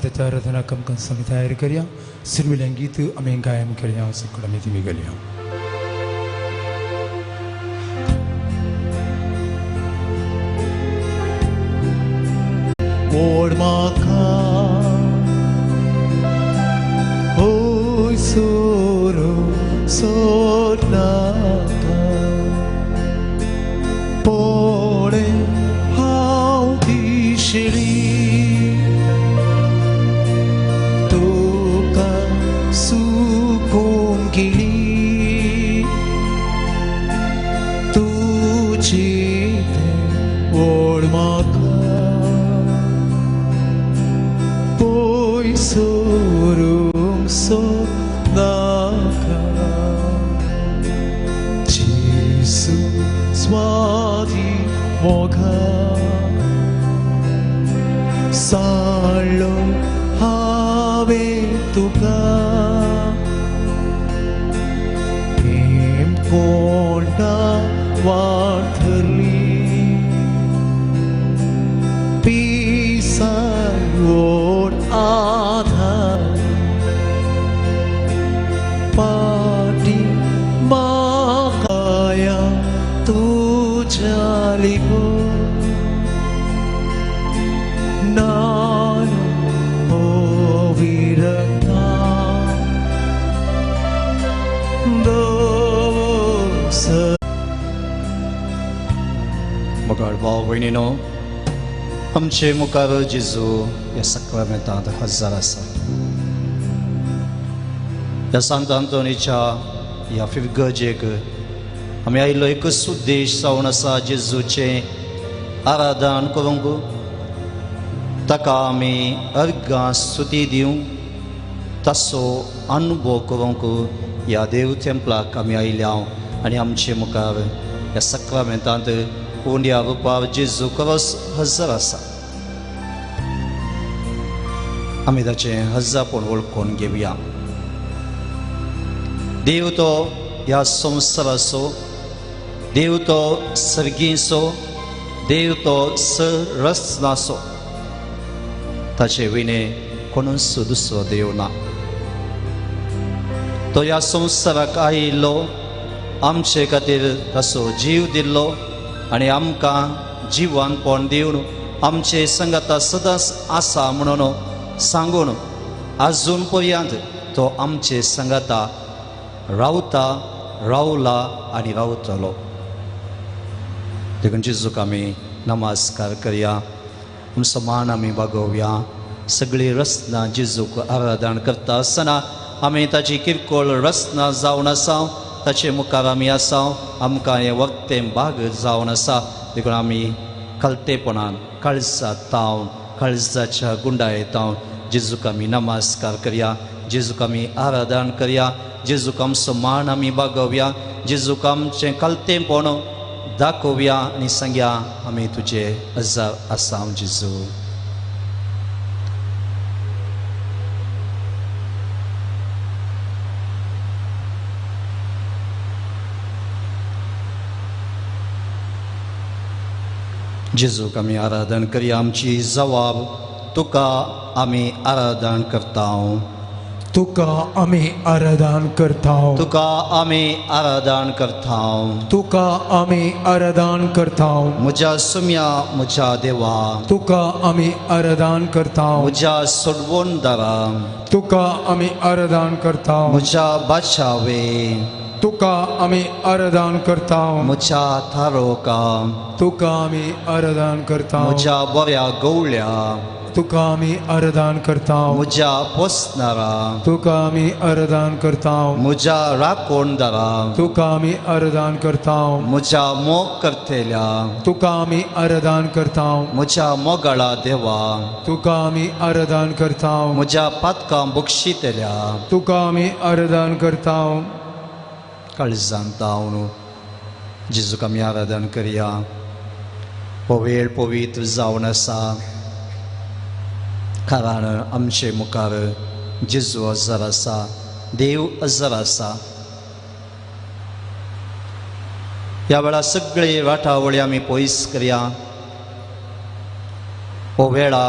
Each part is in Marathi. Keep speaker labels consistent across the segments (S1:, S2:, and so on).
S1: त्याच्या आराधना कमकन समिती तयार करया सिरमिल्यां गीत आमी गायन करया सगळं आमी तिमी गेल्या
S2: Lord maka Hoy soro sonaka Pore hau dishri Toka sukongili Tujite Lord maka Surung sonaka Jesus swati moga Salo have tuka Em konda waterli Pisa Lord Adha Padi Makaya Tujaligo Nana Ovirata Dosa Magar Balwinino आमचे मुखार जेजू ह्या सक्रामेंतांत हजर आसा ह्या सांत आंतोनीच्या ह्या गजेक आमी आयिल्लो एकच उद्देश जावन आसा जेजूचें आराधन करूंक ताका आमी अर्गां स्तुती दिवंक ताचो अनुभव करूंक ह्या देव टेंपलाक आमी आयल्या आनी आमचे मुखार ह्या सक्रामेंतांत कोंड्या रुपार जेजू खरोच हजर आसा आमी ताचें हजारपण वळखून घेवया देव तो ह्या संवसाराचो देव तो सर्गीचो देव तो सरस्नाचो ताचे विणे कोणूच दुसरो देव ना तो ह्या संवसाराक आयिल्लो आमचे खातीर ताचो जीव दिल्लो आनी आमकां जिवानपण दिवन आमचे संगता सदांच आसा म्हणून सांगून आजून पर्यंत तो आमचे संगता रावता रावला आनी रावतलो देखून जेजूक आमी नमस्कार करया आमचो मान आमी बागोवया सगळीं रचना जेजूक आराधन करता आसतना आमी ताची किरकोळ रचना जावन आसा ताचे मुखार आमी आसा आमकां हें वखतें भाग जावन आसा देखून आमी कळटेपणान काळजांत तावन काळजाच्या गुंडायेतावन जेजूक आमी नमस्कार करया जेजूक आमी आराधन करया जेजूक आमचो मान आमी बागोवया जेजूक आमचें कळटेपण दाखोवया आनी सांगया आमी तुजे हजर आसा जेजू जेजूक आमी आराधन करया आमची जबाब तुका आमी आराधन करता
S1: तुका आमी आराधन करता
S2: तुका आमी आराधन करता
S1: तुका आमी आराधन करता
S2: म्हज्या सुम्या म्हज्या देवा
S1: तुका आमी आराधन करता
S2: म्हज्या सोडवणदारा
S1: तुका आमी आराधन करता
S2: म्हज्या बादशावे
S1: तुका आमी आराधन करता
S2: म्हज्या थारोका
S1: तुका आमी आराधन करता
S2: म्हज्या बऱ्या गवळ्या
S1: तुका आमी आराधन करता
S2: म्हज्या पोसणारा
S1: तुका आमी आराधन करता
S2: म्हज्या राखणदारा
S1: तुका आमी आराधन करता
S2: म्हज्या मोग करतेल्या
S1: तुका आमी आराधन करता
S2: म्हज्या मोगाळा देवा
S1: तुका आमी आराधन करता
S2: म्हज्या पातकां बक्षितल्या
S1: तुका आमी आराधन करता
S2: काळजांत तावन जेजूक आमी आराधन करया हो वेळ पवित्र जावन आसा कारण आमचे मुखार जेजू हजर आसा देव हजर आसा ह्या वेळा सगळे वाटावळी आमी पयस करया हो वेळा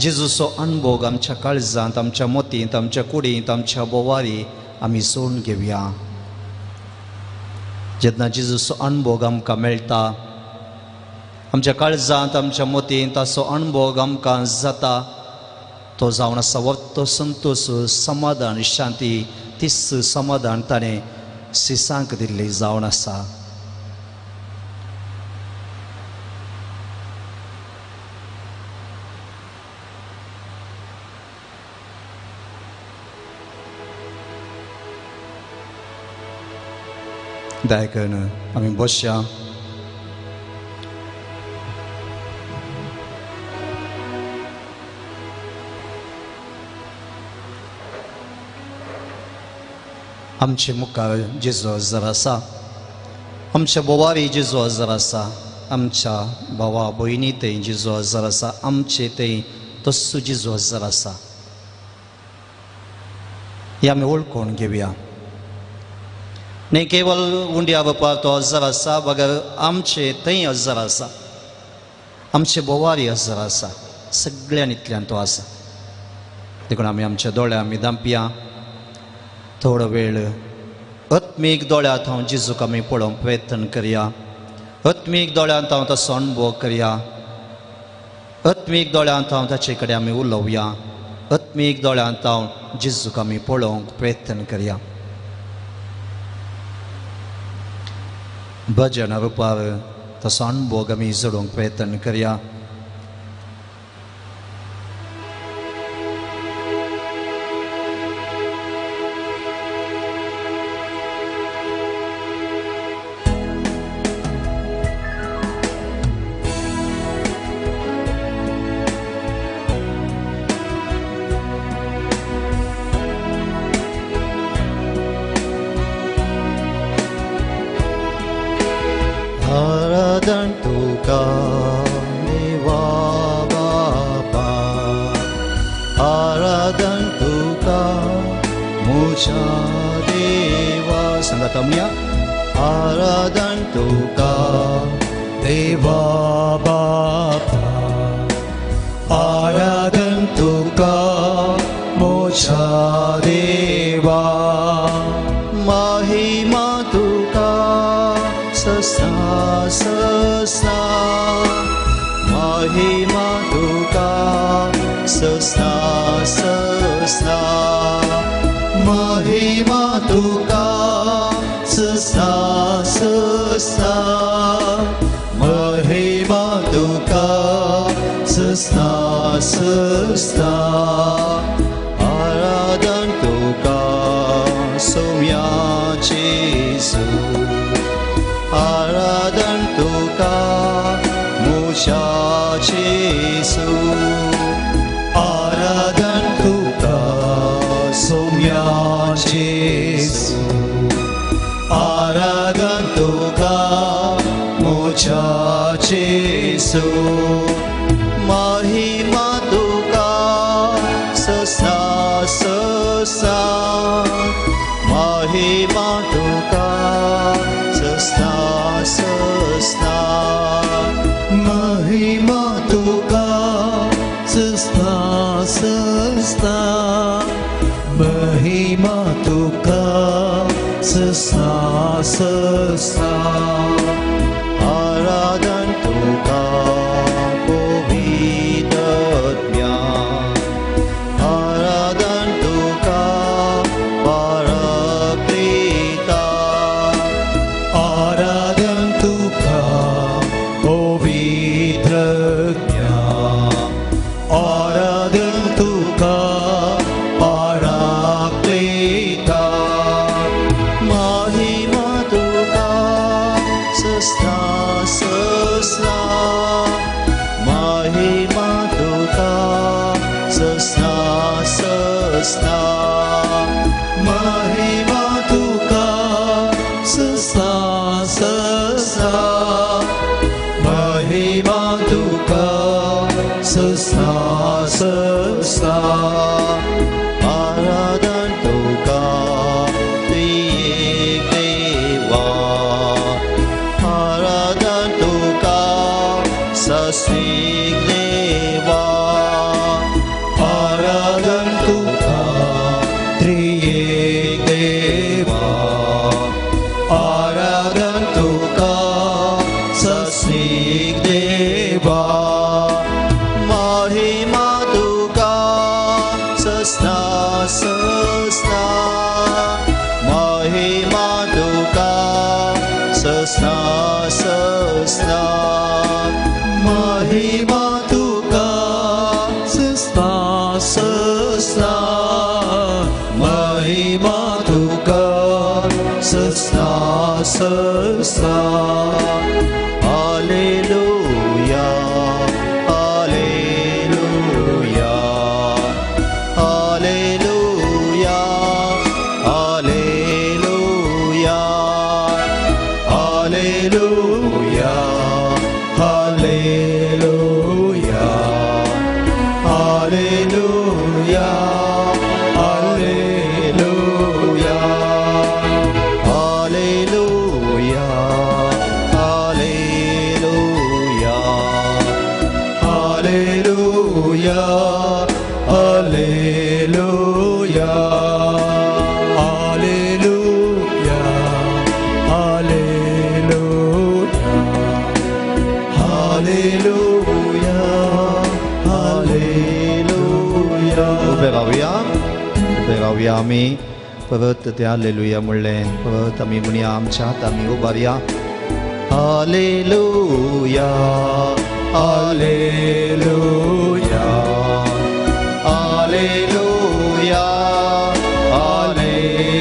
S2: जेजूचो अणभव आमच्या काळजांत, आमच्या मोतींत, आमच्या कुडींत, आमच्या बोवारी आमी जोडून घेवया. जेन्ना जेजूचो अणभव आमकां मेळटा, आमच्या काळजांत, आमच्या मोतींत ताचो अणभव आमकां जाता, तो जावन आसा वतो संतोष, समाधान, शांती. तीच समाधान ताणें सिसांक दिल्ली जावन आसा. दया करून आमी बसया. आमचे मुखार जेजू हजर आसा, आमच्या बोवारी जेजू हजर आसा, आमच्या भावा भयणी थंय जेजू हजर आसा, आमचे थंय तस्सो जेजू हजर आसा. हे आमी वळखून घेवया. न्ही केवळ उंड्या बापार तो हजर आसा, बगर आमचे थंय हजर आसा, आमचे बोवारी हजर आसा, सगळ्यांतल्यान तो आसा. देखून आमी आमच्या दोळ्या आमी धांपया. थोडो वेळ आत्मीक दोळ्यांत हांव जेजूक आमी पळोवंक प्रयत्न करया. आत्मीक दोळ्यांत हांव ताचो अणभव करया. आत्मीक दोळ्यांत हांव ताचे कडेन आमी उलोवया. आत्मीक दोळ्यांत हांव जेजूक आमी पळोवंक प्रयत्न करया. भजन रुपार ताचो अणभव आमी जोडूंक प्रयत्न करया.
S3: आराधन तुका देवा बापा, आराधन तुका मुझा देवा. सांगात म्हणया. आराधन तुका
S1: देवा बापा, आराधन तुका मोठा देवा.
S3: महिमा तुका ससा ससा, महिमा तुका ससा ससा, महिमा तुका ससा ससा, महिमा तुका ससा ससा. आराधन तुका सौम्याचे जेजू, आराधन तुका मुझाचे जेजू,
S1: आराधन तुका सौम्याचे जेजू, आराधन तुका मोठ्याचे जेजू.
S3: महिमा तुका ससा ससा, महिमा तुका ससा ससा,
S1: महिमा तुका सस्ता सस्ता, महिमा तुका सस्ता सस्ता.
S3: आराधन तुका पवित्रत्म्या, आराधन तुका परप्रिता,
S1: आराधन तुका पवित्रज्ञा, आराधन तुका पराक्लेता.
S3: महिमा तुका सस्ता ससा, महिमा तुका सस्ता ससा,
S1: महिमा तुका सस्ता सस्ता, महिमा तुका सस्ता सस्ता.
S3: आराधन तुका त्रिएक देवा, आराधन तुका सस्विक देवा, सस्ना महिमा तुका सस्ना सस्ना hallelujah hallelujah hallelujah hallelujah hallelujah hallelujah hallelujah hallelujah hallelujah hallelujah hallelujah hallelujah
S2: उबे रावया आमी परत ते हालेलुया म्हणलें परत आमी म्हणया आमच्या हात आमी उबारया hallelujah hallelujah hallelujah hallelujah hallelujah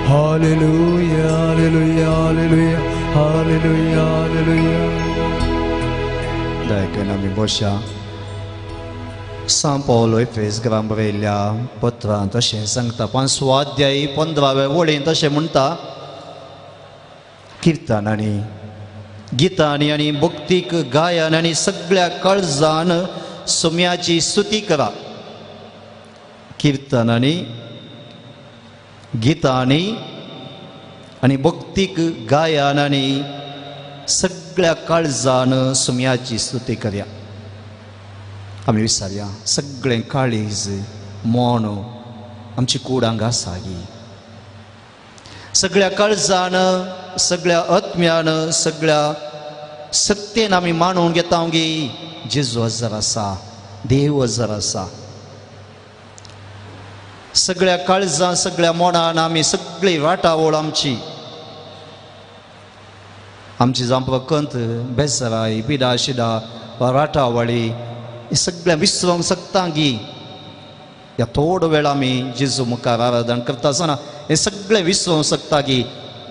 S1: Hallelujah, hallelujah, hallelujah, hallelujah, hallelujah, hallelujah.
S2: Dai che nami Bosha San Paolo Efes Granbrellia Potra तशें सांगता 5 अध्याय 15व्या वळीन तशें म्हणटा किर्तनांनी गितांनी आनी भक्तीक गायन आनी सगळ्या काळजान सोम्याची स्तुती करा किर्तनांनी गितांनी आनी भक्तीक गायन आनी सगळ्या काळजान सोम्याची स्तुती करया आमी विचारया सगळें काळीज मोन आमची कूड हांगा आसा ही सगळ्या काळजान सगळ्या आत्म्यान सगळ्या सत्तेन आमी मानून घेता गे जेजू हजर आसा देव हजर आसा सगळ्या काळजान सगळ्या मोनान आमी सगळी वाटावळ आमची जांपकंत बेसराय बिडा शिडा वाटावळी हे सगळ्या विसरूंक सकता गी ह्या थोडो वेळ आमी जेजू मुखार आराधन करता आसतना हे सगळें विसरूंक सकता गी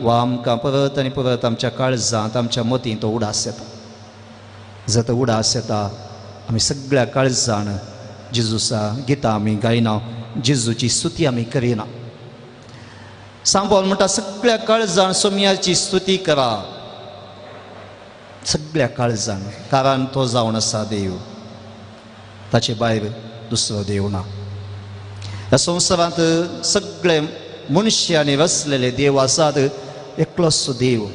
S2: वा आमकां परत आनी परत आमच्या काळजांत आमच्या मतींत तो उडास येता जर तो उडास येता आमी सगळ्या काळजान जेजूसा गितां आमी गायना जेजूची स्तुती आमी करिना सांपल म्हणटा सगळ्या काळजान सोम्याची स्तुती करा सगळ्या काळजान कारण तो जावन आसा देव ताचे भायर दुसरो देव ना ह्या संवसारांत सगळे मनशांनी रचलेले देव आसात एकलोच देव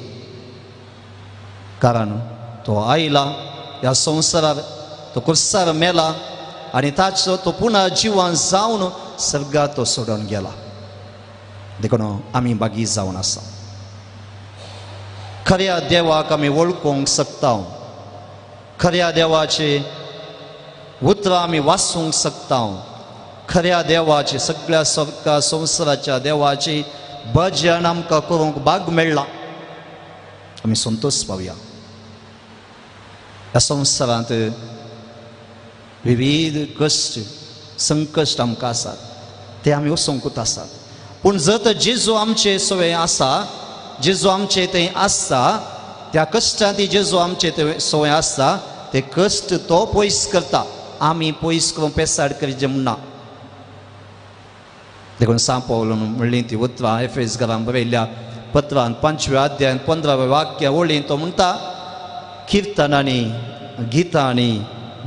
S2: कारण तो आयला ह्या संवसारार तो कुर्सार मेला आनी ताचो तो पुन्हा जिवान जावन सर्गात तो सोडून गेला देखून आमी बागी जावन आसा खऱ्या देवाक आमी वळखूंक सकता खऱ्या देवाचे उतरां आमी वाचूंक सकता खऱ्या देवाचे सगळ्या सर्गा संवसाराच्या देवाचे भजन आमकां करूंक भाग मेळ्ळा आमी संतोश पावया ह्या संवसारांत विविध कश्ट संकश्ट आमकां आसात ते आमी वचूंकूच आसात पूण जर तर जेजू आमचे सवय आसा जेजू आमचे थंय आसता त्या कश्टांत जेजू आमचे थंय सवय आसता ते कश्ट तो पयस करता आमी पयस करून पेसाड करचें म्हणना देखून सांपवलो म्हणली ती उतरां एफेसकारांक बरयल्ल्या पत्रांत 5व्या अध्यायान 15वें वाक्य वळीन तो म्हणटा किर्तनांनी गितांनी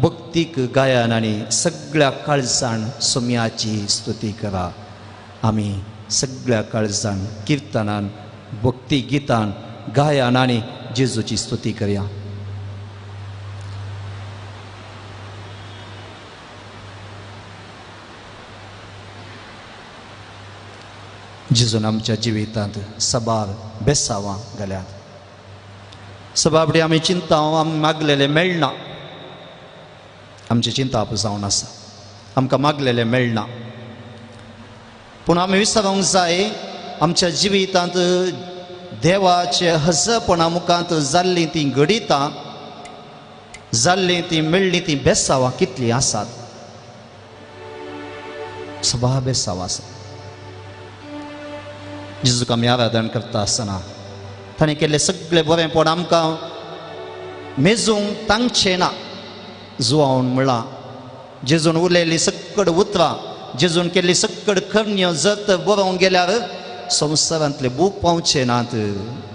S2: भक्तीक गायनांनी सगळ्या काळजान सोम्याची स्तुती करा आमी सगळ्या काळजान किर्तनान भक्ती गितान गायान आनी जेजूची स्तुती करया. जेजून आमच्या जिवितांत सबार बेसावां घाल्यात. सबाबडी आमी चिंता आमी मागलेले मेळना. आमची चिंता जावन आसा. आमकां मागलेले मेळना. पूण आमी विसरूंक जाय आमच्या जिवितांत देवाचे हजरपणा मुखांत जाल्लीं तीं घडितां जाल्लीं तीं मेळ्ळीं तीं बेसावां कितलीं आसात. सभा बेसावां आसात. जेजूक आमी आराधन करता आसतना ताणें केल्लें सगळें बरेंपण आमकां मेजूंक तांगचें ना. जुवावन म्हणलां जेजून उलयल्लीं सकड उतरां जेजून केल्ली सकड करण्यो जर तर बरोवंक गेल्यार संवसारांतले बूक पावचे नात.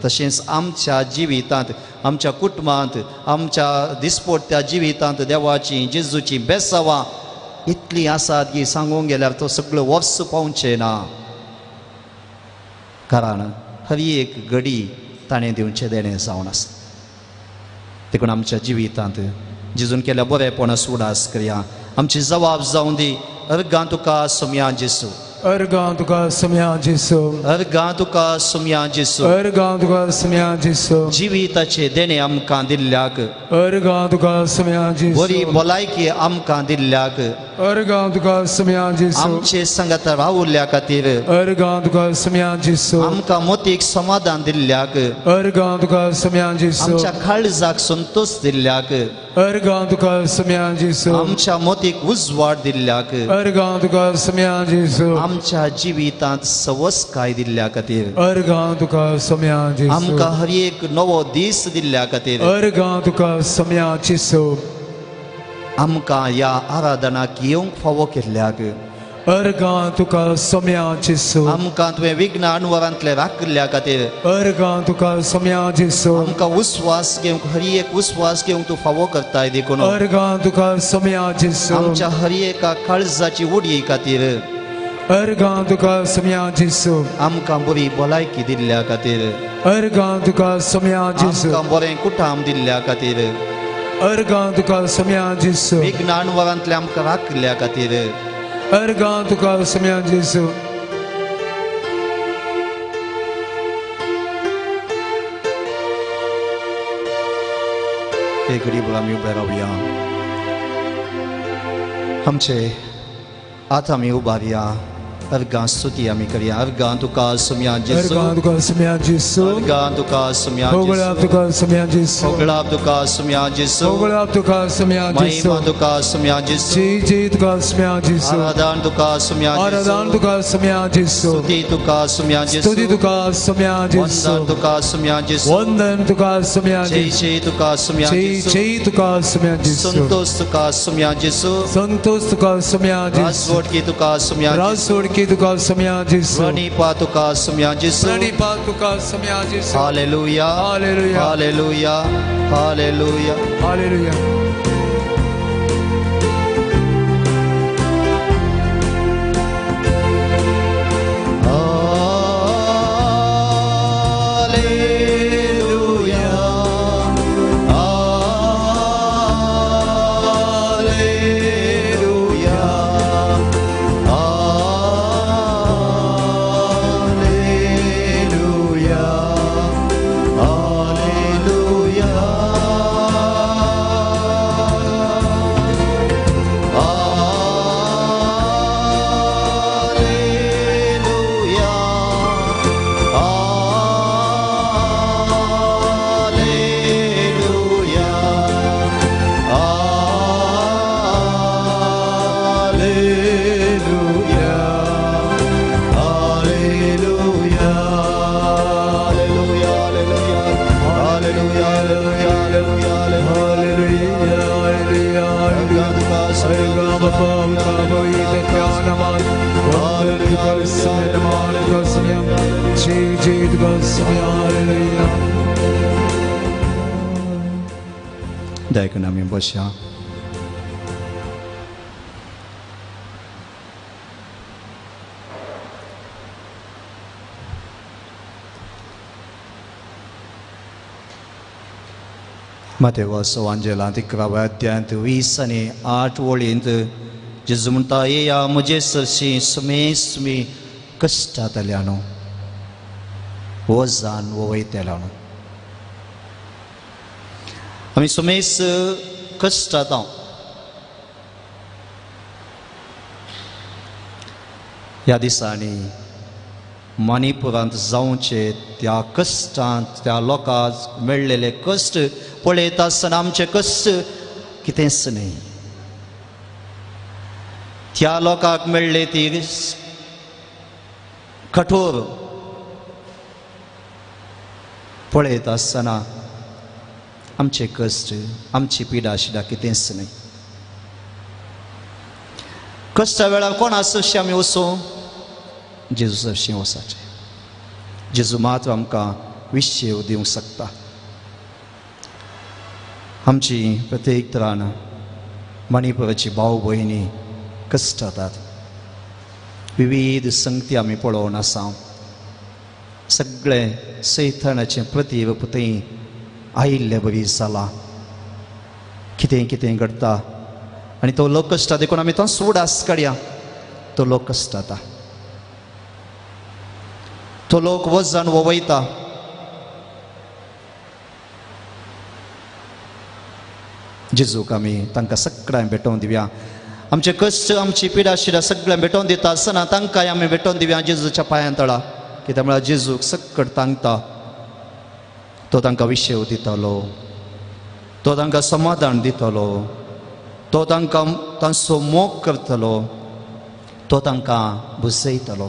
S2: तशेंच आमच्या जिवितांत आमच्या कुटुंबांत आमच्या दिसपट्ट्या जिवितांत देवाची जेजूची बेसावां इतलीं आसात की सांगूंक गेल्यार तो सगळो वर्स पावचे ना. कारण हर एक घडी ताणें दिवचें देणें जावन आसा. देखून आमच्या जिवितांत जेजून केल्या बरेपणास उडास करया. आमची जबाब जावं दी. अर्गां तुका सोम्या जेसू.
S1: अर्गां तुका सोम्या जेसू.
S2: अर्गां तुका सोम्या जेसू.
S1: अर्गां तुका सोम्या जेसू.
S2: जिविताचे देणे आमकां दिल्ल्याक.
S1: अर्गां तुका सोम्या जेसू.
S2: बरी भलायकी आमकां दिल्ल्याक.
S1: अर्गां तुका सोम्या जेसू.
S2: आमचे संगत रावल्ल्या खातीर.
S1: अर्गां तुका सोम्या जेसू.
S2: आमकां मोतीक समाधान दिल्ल्याक.
S1: अर्गां तुका सोम्या जेसू.
S2: आमच्या काळजाक संतोष दिल्ल्याक.
S1: अर्गां तुका सोम्या जेसू.
S2: आमच्या मोतीक उजवाड दिल्ल्याक.
S1: अर्गां तुका सोम्या जेसू.
S2: आमच्या जिवितांत सवस्काय दिल्ल्या खातीर.
S1: अर्गां तुका सोम्या जेसू.
S2: आमकां हर एक नवो दीस दिल्ल्या खातीर.
S1: अर्गां तुका सोम्या जेसू.
S2: आमकां ह्या आराधनाक येवंक फावो केल्ल्याक.
S1: अर्गां तुका सोम्या जेसू.
S2: आमकां तुवें विघ्न अणवरांतले राखल्या खातीर.
S1: अर्गां तुका सोम्या जेसू.
S2: आमकां उस्वास घेवंक हर एक उस्वास घेवंक तूं फावो करताय देखून.
S1: अर्गां तुका सोम्या जेसू.
S2: आमच्या हर एका काळजाची उडये खातीर.
S1: अर्गां तुका सोम्या जेसू.
S2: आमकां बरी भलायकी दिल्ल्या खातीर.
S1: अर्गां तुका सोम्या जेसू.
S2: आमकां बरें कुटाम दिल्ल्या खातीर.
S1: अर्गां तुका सोम्या जेसू.
S2: विघ्न अणवरांतले आमकां राखल्या खातीर.
S1: अर्गां तुका सोम्या जेसू.
S2: एक घडी आमी उबे रावया. आमचे आतां आमी उबारया. अर्गां स्तुती आमी करया. अर्गां तुका सोम्या जेसू.
S1: अर्गां तुका सोम्या जेसू.
S2: अर्गां तुका सोम्या
S1: होगळाप
S2: जेसू.
S1: तुका सोम्या जेसू.
S2: होगळाप तुका सोम्या जेसू.
S1: होगळाप तुका सोम्या जेसू.
S2: महिमा तुका सोम्या जेसू.
S1: जय जय तुका सोम्या जेसू.
S2: आराधन तुका सोम्या जेसू.
S1: आराधन तुका सोम्या जेसू.
S2: स्तुती तुका सोम्या जेसू.
S1: स्तुती तुका सोम्या जेसू.
S2: वंदन तुका सोम्या जेसू.
S1: वंदन तुका सोम्या
S2: जय
S1: जेसू.
S2: जय तुका सोम्या
S1: जय
S2: जेसू.
S1: जय तुका सोम्या जेसू.
S2: संतोष तुका सोम्या जेसू.
S1: संतोष तुका सोम्या जेसू.
S2: राजवडकी तुका सोम्या जेसू.
S1: राजवडकी तुका सोम्या जेसू.
S2: प्रणिपा तुका सोम्या जेसू.
S1: प्रणिपा तुका सोम्या जेसू.
S2: Hallelujah.
S1: Hallelujah.
S2: Hallelujah. Hallelujah.
S1: Hallelujah.
S2: Dajcie nam ją Bosia. Mateus Evangelant 11 अध्यायांत 20 आणि 8 वळींत जेजू म्हणटा येया म्हजे सरशी सुमी कश्टांतल्यानो वजान वयतल्यानो आमी सुमेस कश्टांत ह्या दिसांनी मणिपुरांत जावचे त्या कश्टांत त्या लोकांक मेळलेले कश्ट पळयता आसतना आमचे कश्ट कितेंच न्ही त्या लोकांक मेळ्ळे ती कठोर पळयता आसतना आमचे कश्ट आमची पिडा शिडा कितेंच न्ही कश्टा वेळार कोण आसशी आमी वचूं जेजू सरशी वचाचे जेजू मात आमकां विशेव दिवंक शकता आमची प्रत्येक तरान मणिपुराची भाव भयणी कश्टातात विविध संगती आमी पळोवन आसा सगळे सैतानाचे प्रतीव पुतई आयिल्ले बरी जाला कितें कितें घडटा आनी तो लोक कश्टा देखून आमी तो सोडास काडया तो लोक कश्टाता तो लोक वजान वयता जेजूक आमी तांकां सगळ्यांक भेटोवन दिवया आमचे कश्ट आमची पिडा शिडा सगळ्यांक भेटोवन दिता आसतना तांकांय आमी भेटोवन दिवया जेजूच्या पांयां तळा कित्याक म्हळ्यार जेजूक सक्कड तांकता तो तांकां विशेव दितलो तो तांकां समाधान दितलो तो तांकां तांचो मोग करतलो तो तांकां बुजयतलो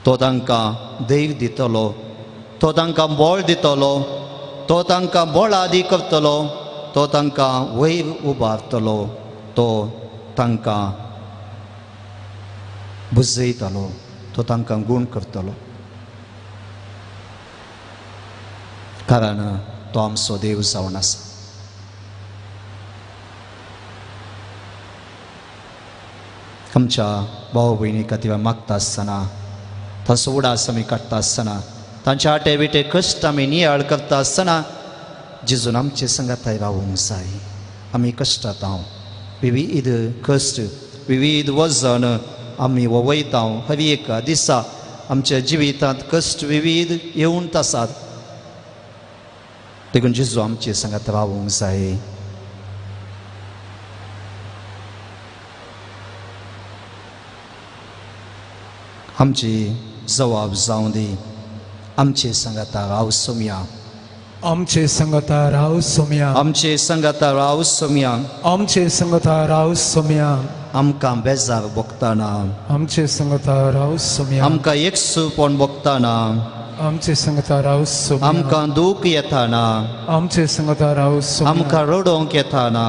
S2: तो तांकां दैव दितलो तो तांकां बळ दितलो तो तांकां बळ आदी करतलो तो तांकां वयर उबारतलो तो तांकां बुजयतलो तो तांकां गूण करतलो कारण तो आमचो देव जावन आसा आमच्या भाव भयणी खातीर मागता आसतना तांचो उडास आमी काडटा आसतना तांचे आटे बिटे कश्ट आमी नियाळ करता आसतना जेजून आमचे संगाताय रावूंक जाय आमी कश्टांत विविध कश्ट विविध वजन आमी वयता हर एका दिसा आमच्या जिवितांत कश्ट विविध येवूंच आसात देखून जेजू आमचे संगात रावूंक जाय आमची जबाब जावं दी आमचे संगाता राव सोम्या
S1: आमचे संगता राव सोम्या
S2: आमचे संगाता राव सोम्या
S1: आमचे संगता राव सोम्या
S2: आमकां बेजार भोगताना
S1: आमचे संगता राव सोम्या
S2: आमकां एकसूपण भोगताना
S1: आमचे संगता राव सोम्या
S2: आमकां दूख येताना
S1: आमचे संगता राव सोम्या
S2: आमकां रडोंक येताना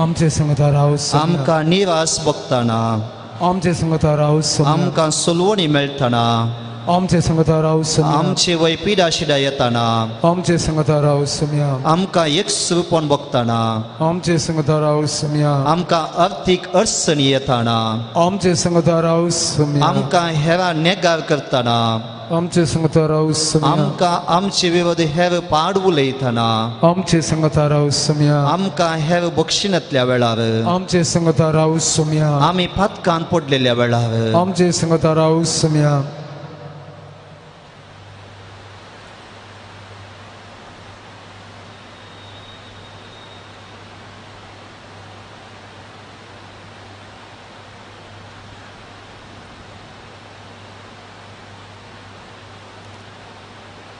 S1: आमचे संगता राव सोम्या
S2: आमकां निराश भोगताना
S1: आमचे संगता राव सोम्या
S2: आमकां सुलवणी मेळटना
S1: आमचे संगता राव सोम्या
S2: आमचे वय पिडा शिडा येताना
S1: आमचे संगता राव सोम्या
S2: आमकां एकसूपण भोगताना
S1: आमचे संगता राव सोम्या
S2: आमकां आर्थीक अडचणी येताना
S1: आमचे संगता राव सोम्या
S2: आमकां हेरां नेगार करताना
S1: आमचे संगता राव सोम्या
S2: आमकां आमचे विरोध हेर पाड उलयतना
S1: आमचे संगता राव सोम्या
S2: आमकां हेर बक्षिणांतल्या वेळार
S1: आमचे संगता राव सोम्या
S2: आमी पातकान पडलेल्या वेळार
S1: आमचे संगता राव सोम्या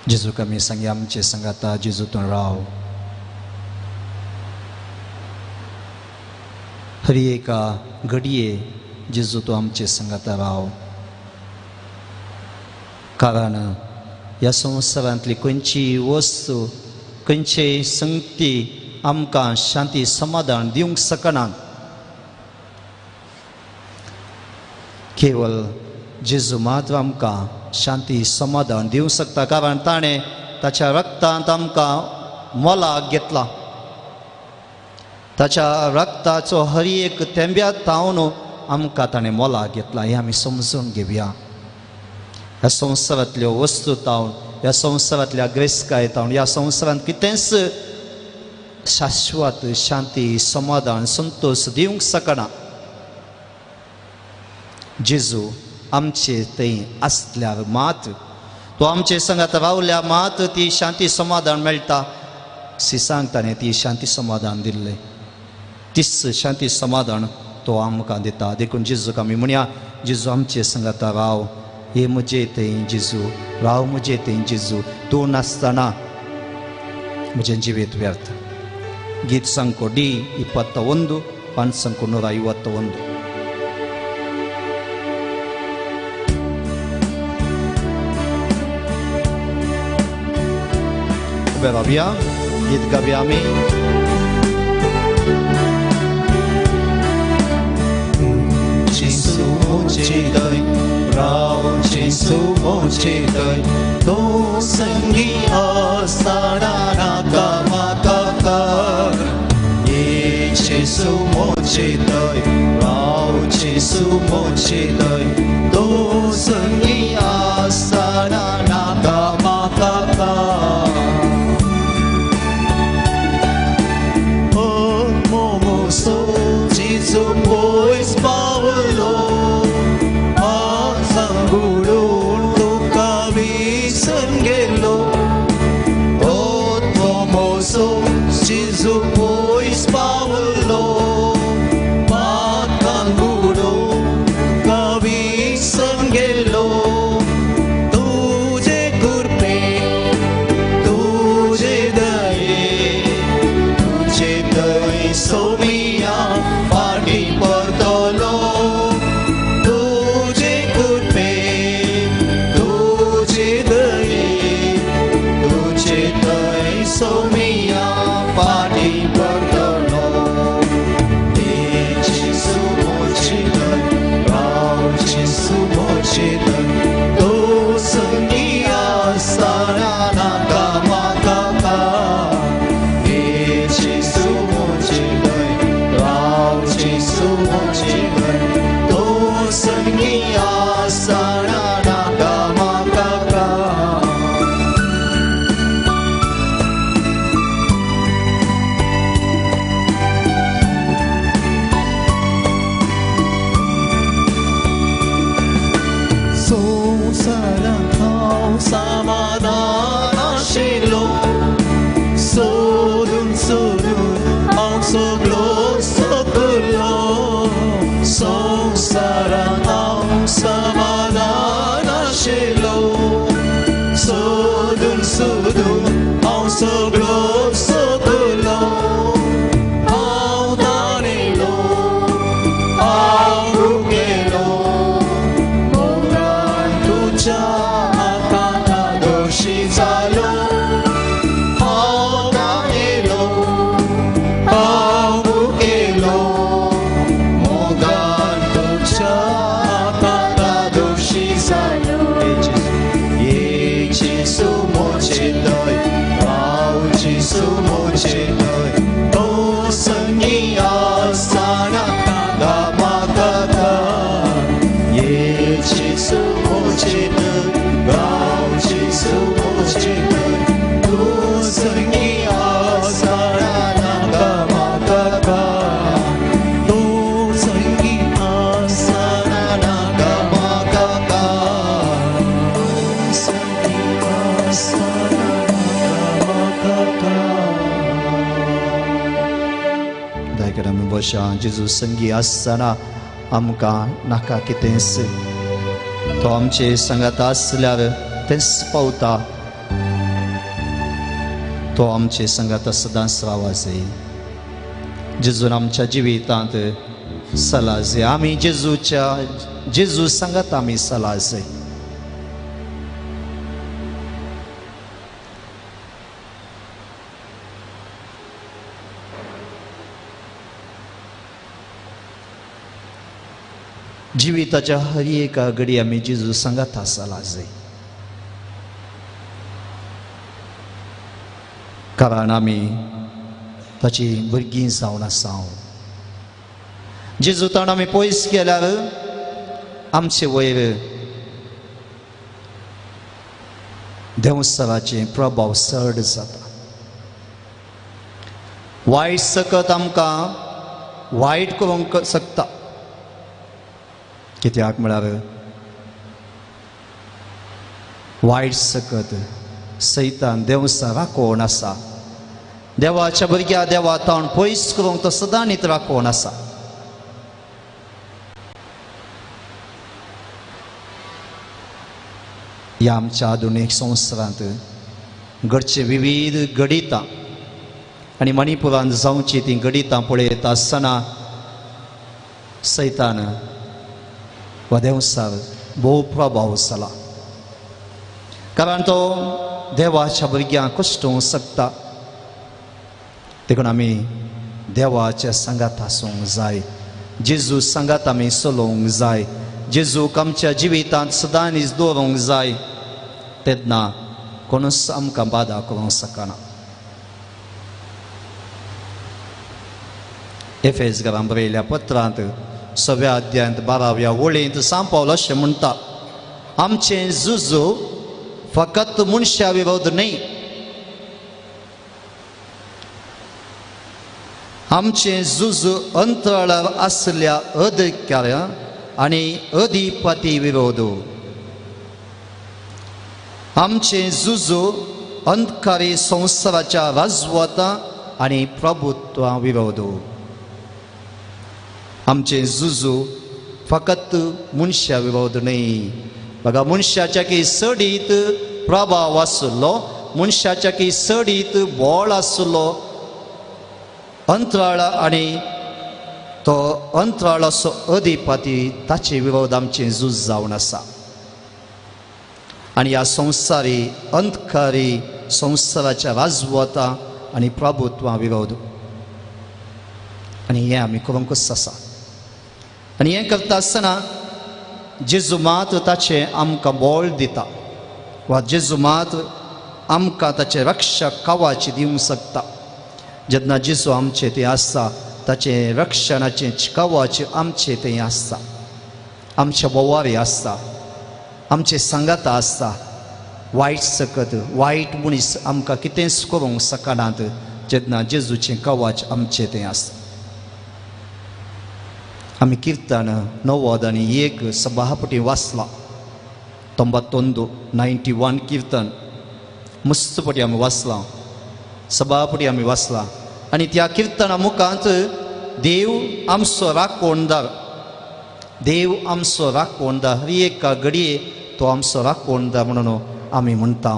S2: जेजूक आमी सांगया आमचे संगाता जेजूतून राव हर एका घडये जेजू तूं आमचे संगाता राव कारण ह्या संवसारांतली खंयचीय वस्तू खंयचेय संगती आमकां शांती समाधान दिवंक शकनात केवळ जेजू मात्र आमकां शांती समाधान दिवंक शकता कारण ताणें ताच्या रक्तांत आमकां मोलाक घेतला ताच्या रक्ताचो हर एक थेंब्या तावन आमकां ताणें मोलाक घेतला हें आमी समजून घेवया ह्या संवसारांतल्यो वस्तू तावन ह्या संवसारांतल्या ग्रेस्काय तावन ह्या संवसारांत कितेंच शाश्वत शांती समाधान संतोष दिवंक शकना जेजू आमचे थंय आसल्यार मात तो आमचे संगात रावल्या मात ती शांती समाधान मेळटा सिसांक ताणें ती शांती समाधान दिल्लें तीच शांती समाधान तो आमकां दिता देखून जेजूक आमी म्हणया जेजू आमचे संगात राव हे म्हजे थंय जेजू राव म्हजे थंय जेजू तूं नासतना म्हजें जिवीत व्यर्थ गीत संको डी 21 पान संको 151 Beravia, git gaviami.
S3: Jesu moche dai, rao Jesu moche dai, to sangi asana naka makaka. Ye Jesu moche dai, rao Jesu moche dai, to sangi asana naka makaka. So Jesus voice power Lord Asangurun to kavi sangelo Ot momoso Jesus voice power Lord Asangurun kavi sangelo Tujhe kurpe tujhe daye tujhe daye so पाटी परतलो तुझे कृपे तुझे दये तुझे दये सोमिया पाटी परतलो जेसु मोचे दय राव जेसु मोचे दय तो संगिया सारा नाका माका जेसु मोचे दय Jesu moche dai, to sangiya sana naga makaka. So sarang hao samadana shilo, sodun ang soglo. Saranam samadana shilo sudun sudun au soglo soglo au danilo au rugelo moran tuja akata doshi zalo au danilo au rugelo Jesu moche dai, to sangiya sana naga makaka. Ye Jesu moche dai, rao Jesu moche dai, to sangiya sana naga makaka. To sangiya sana naga makaka. Sangiya sana दायकरामी बशा जेजू संगी आसतना आमकां नाका कितेंच तो आमचे संगात आसल्यार तेंच पावता तो आमचे संगात सदांच रावूंक जाय जेजून आमच्या जिवितांत सला जाय आमी जेजू संगात आमी सला जाय जिविताच्या हर एका घडी आमी जेजू संगात आसला जाय कारण आमी ताची भुरगीं जावन आसा जेजू ताण आमी पयस गेल्यार आमचे वयर देवसराचे प्रभाव चड जाता वायट सकत आमकां वायट करूंक शकता. कित्याक म्हळ्यार वायट सकत सैतान देवसा राखोवन आसा. देवाच्या भुरग्या देवा तावन पयस करूंक तो सदांच राखोवन आसा. ह्या आमच्या आधुनीक संवसारांत घडचे विविध गणितां आनी मणिपुरांत जावची ती गणितां पळयता आसतना सैतान वा देवसार भोव प्रभाव जाला. कारण तो देवाच्या भुरग्यांक कश्टूंक शकता. देखून आमी देवाच्या सांगात आसूंक जाय. जेजू सांगात आमी चलोवंक जाय. जेजूक आमच्या जिवितांत सदांच दवरूंक जाय. तेन्ना कोणूच आमकां बाधा करूंक शकना. एफेसकारांक बरयल्या पत्रांत 6व्या अध्यायांत 12व्या वळींत सांत पावल अशें म्हणटा, आमचें झुजू फकत मनशा विरोध न्ही, आमचें झुजू अंतराळार आसल्या अधिकाऱ्या आनी अधिपती विरोध. आमचें झुजू अंधकारी संवसाराच्या राजवतां आनी प्रभुत्वां विरोध. आमचें झुजू फकत मनशा विरोध न्ही. बघा, मनशाच्या की सडीत प्रभाव आसलो, मनशाच्या की सडीत बळ आसलो अंतराळ आनी तो अंतराळाचो अधिपती ताचे विरोध आमचें झूज जावन आसा. आनी ह्या संवसारी अंधकारी संवसाराच्या राजवतां आनी प्रभुत्वां विरोध. आनी हें आमी करूंकच आसा. आनी हें करता आसतना जेजू मात ताचें आमकां बळ दिता, वा जेजू मात आमकां ताचें रक्षक कवच दिवंक शकता. जेन्ना जेजू आमचें थंय आसता ताचें रक्षणाचें कवच आमचें थंय आसता. आमच्या बोवारी आसता, आमचे सांगाता आसता. वायट सकत वायट मनीस आमकां कितेंच करूंक शकनात जेन्ना जेजूचें कवच आमचें थंय आसता. आमी किर्तन 91 सभापटी वाचला. 91 किर्तन मस्तपटी आमी वाचलां, सभापटी आमी वाचला. आनी त्या किर्तना मुखांत देव आमचो राखणदार, देव आमचो राखणदार, हर एका घडये तो आमचो राखणदार म्हणून आमी म्हणटा.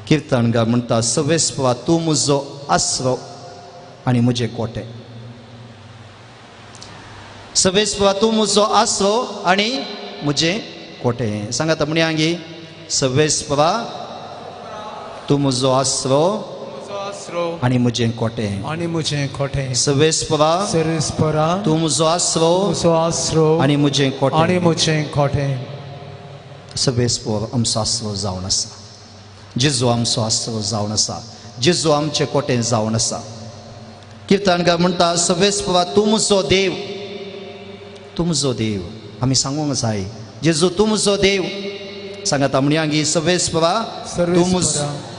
S3: किर्तनकार म्हणटा, सर्वेस्परा तूं म्हजो आसरो आनी म्हजें कोटे. सर्वेस्परा तूं म्हजो आसरो आनी म्हजें कोटे. सांगात म्हणयांगी, सर्वेस्परा तूं म्हजो आसरो आनी म्हजें कोटे.
S1: आनी म्हजें कोटे.
S3: सर्वेस्परा
S1: सर्वेस्परा
S3: तूं म्हजो आसरो आनी म्हजें कोटे.
S1: आनी म्हजें कोटे.
S3: सर्वेस्पर आमचो आसरो जावन आसा. जेजू आमचो आसरो जावन आसा. जेजू आमचें कोटें जावन आसा. किर्तनकार म्हणटा, सर्वेस्परा तूं म्हजो देव. तूं म्हजो देव. आमी सांगूंक जाय, जेजू तूं म्हजो देव. सांगात म्हणयांगी, सर्वेस्परा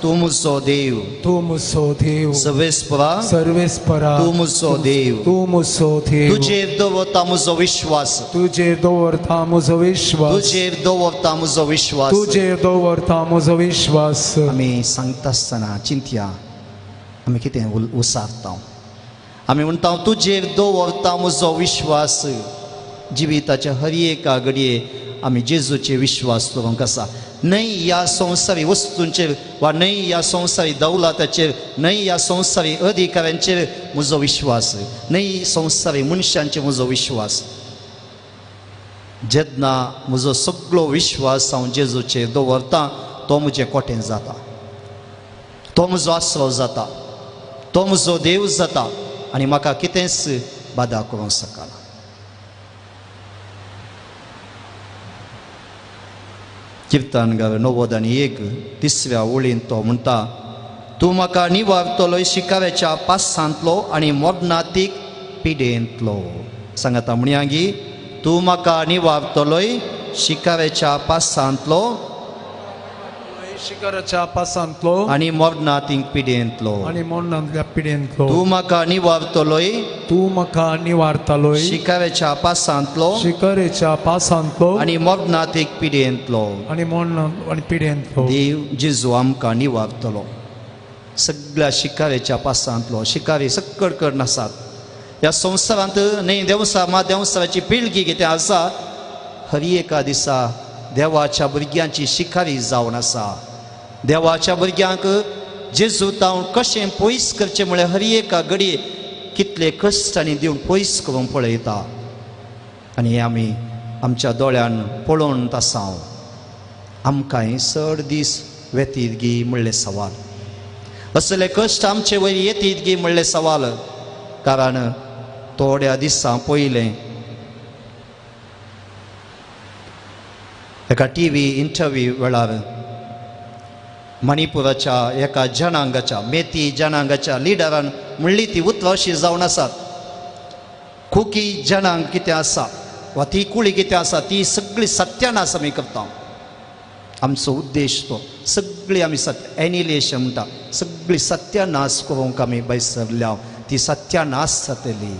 S3: तूं म्हजो देव.
S1: तूं म्हजो देव.
S3: सर्वेस्परा
S1: सर्वेस्परा
S3: तूं म्हजो देव.
S1: तूं म्हजो देव.
S3: तुजेर दवरता म्हजो विश्वास.
S1: तुजेर दवरता म्हजो विश्वास.
S3: तुजेर दवरता म्हजो विश्वास.
S1: तुजेर दवरता म्हजो विश्वास.
S3: आमी सांगता आसतना चिंतया, आमी कितें उसारता. आमी म्हणटा, तुजेर दवरता म्हजो विश्वास. जिविताच्या हर एका घडये आमी जेजूचेर विश्वास दवरूंक आसा. न्हय ह्या संवसारी वस्तूंचेर, वा न्हय ह्या संवसारी दौलताचेर, न्हय ह्या संवसारी अधिकाऱ्यांचेर म्हजो विश्वास, न्हय संवसारी मनशांचेर म्हजो विश्वास. जेन्ना म्हजो सगळो विश्वास हांव जेजूचेर दवरतां, तो म्हजें कोटें जाता, तो म्हजो आसरो जाता, तो म्हजो देव जाता. आनी म्हाका कितेंच बाधा करूंक शकना. किर्तनकार 91 3व्या वळींत तो म्हणटा, तूं म्हाका निवारतलो शिकाऱ्याच्या पासांतलो आनी मोडनातीक पिडेंतलो. सांगात म्हणयांगी, तूं म्हाका निवारतलोय शिकाऱ्याच्या पासांतलो
S1: शिखराच्या पासांतलो
S3: आनी मोरनातींक पिड्येंतलो
S1: आनी मोन्नांतल्या पिड्येंतलो
S3: तूं म्हाका निवारतलोय
S1: तूं म्हाका निवारतालोय
S3: शिकाऱ्याच्या पासांतलो
S1: शिखरेच्या पासांतलो
S3: आनी मोरनातीक पिड्येंतलो
S1: आनी मोन्नांत आनी पिड्येंतलो
S3: देव जेजू आमकां निवारतलो सगळ्या शिकारेच्या पासांतलो शिकारी सक्कड कर नासात ह्या संवसारांत न्ही देंवसाराची पिळगी कितें आसा हर एका दिसा देवाच्या भुरग्यांची शिकारी जावन आसा देवाच्या भुरग्यांक जेजू तावन कशें पयस करचें म्हळ्यार हर एका घडये कितले कश्ट आनी दिवन पयस करून पळयता आनी हें आमी आमच्या दोळ्यान पळोवन आसांव आमकांय चड दीस व्यतीत गी म्हणलें सवाल असले कश्ट आमचे वयर येतीत गी म्हणलें सवाल कारण थोड्या दिसां पयलें एका टीव्ही इंटरव्यू वेळार मणिपुराच्या एका जनांगाच्या मेती जनांगाच्या लिडरान म्हणली ती उतरां अशी जावन आसात कुकी जनांग कितें आसा वा ती कुळी कितें आसा ती सगळी सत्यानाश आमी करता आमचो उद्देश तो सगळी आमी एनिलेशन म्हणटा सगळी सत्यानाश करूंक आमी बैसरल्या ती सत्यानाश जातली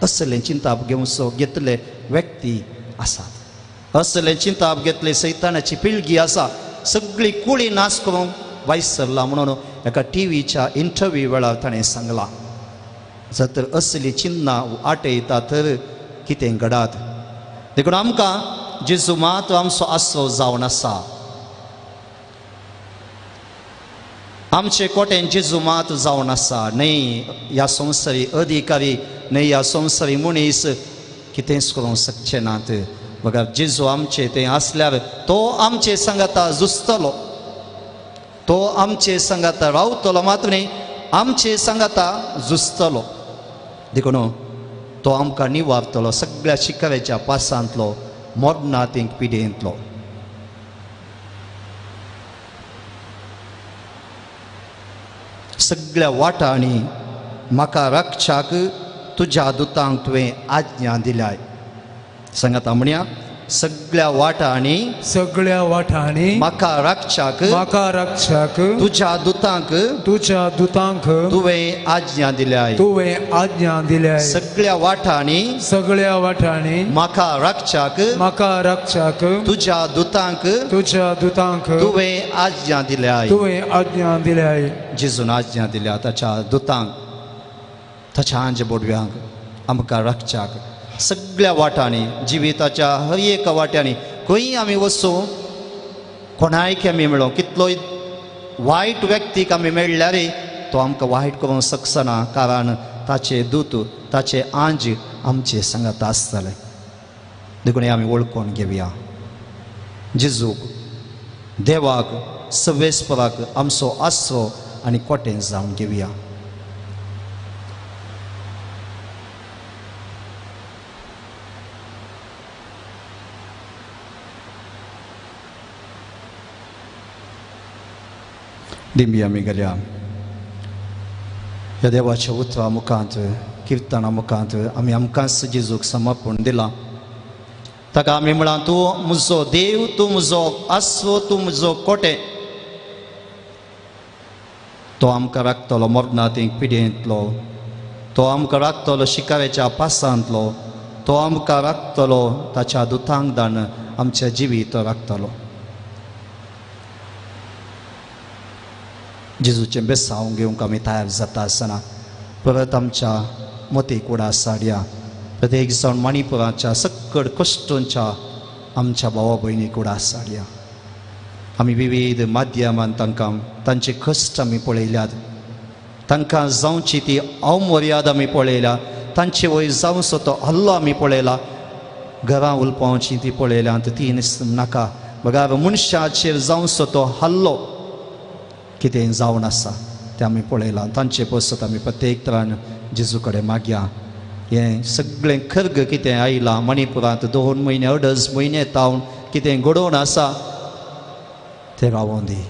S3: असलें चिंताप घेतले व्यक्ती आसात असलें चिंताप घेतले सैतानाची पिळगी आसा सगळी कुळी नाश करूंक वायसरला म्हणून एका टीव्हीच्या इंटरव्यू वेळार ताणें सांगलां जर तर असली चिन्नां आटयता तर कितें घडात देखून आमकां जेजू मात आमचो आसरो जावन आसा आमचे कोटें जेजू मात जावन आसा न्ही ह्या संवसारी अधिकारी न्ही ह्या संवसारी मनीस कितेंच करूंक शकचे नात बघा जेजू आमचे तें आसल्यार तो आमचे संगता झुजतलो तो आमचे संगता रावतलो मात न्ही आमचे संगता झुजतलो देखून तो आमकां निवारतलो सगळ्या शिकाऱ्याच्या पासांतलो मोडनातींक पिड्येंतलो सगळ्या वाटांनी म्हाका रक्षाक तुज्या दुतांक तुवें आज्ञा दिल्याय सांगात म्हणया सगळ्या वाटांनी म्हाका रक्षाक तुज्या दुतांक तुवें आज्ञा दिल्याय सगळ्या वाटांनी म्हाका रक्षाक तुज्या दुतांक तुवें आज्ञा दिल्याय जेजून आज्ञा दिल्या ताच्या दुतांक ताच्या आंज बोडव्यांक आमकां रक्षाक सगळ्या वाटांनी जिविताच्या हर एका वाट्यांनी खंय आमी वचूं कोणायक आमी मेळो कितलोय वायट व्यक्तीक आमी मेळ्ळ्यार तो आमकां वायट करूंक शकना कारण ताचे दूत ताचे आंज आमचे सांगत आसतले देखून आमी वळखून घेवया जेजूक देवाक सर्वेस्पराक आमचो आसरो आनी कोटें जावन घेवया दिंबी आमी गेल्या ह्या देवाच्या उतरा मुखांत किर्तना मुखांत आमी आमकांच जेजूक समर्पण दिलां ताका आमी म्हळां तूं म्हजो देव तूं म्हजो आसरो तूं म्हजो कोटें तो आमकां राखतलो मोरनातींक पिड्येंतलो तो आमकां राखतलो शिकाऱ्याच्या पासांतलो तो आमकां राखतलो ताच्या दुतांक दान आमच्या जिवीत तो राखतलो जेजूचें बेसांव घेवंक आमी तयार जाता आसतना परत आमच्या मती कुडा साडया प्रत्येक जावन मणिपुराच्या सक्कड कश्टांच्या आमच्या भावा भयणी कुडा साडया आमी विविध माध्यमान तांकां तांचे कश्ट आमी पळयल्यात तांकां जावची ती अवमर्याद आमी पळयल्या तांचे वयर जावचो तो हल्लो आमी पळयला घरां उलपावची ती पळयल्यात ती नाका बघा मनशाचेर जावचो तो हल्लो कितें जावन आसा तें आमी पळयलां तांचे पसत आमी प्रत्येक तरान जेजू कडेन मागया हें सगळें खर्ग कितें आयलां मणिपुरांत 2 म्हयने 2.5 म्हयने तावन कितें घडोवन आसा तें रावों दी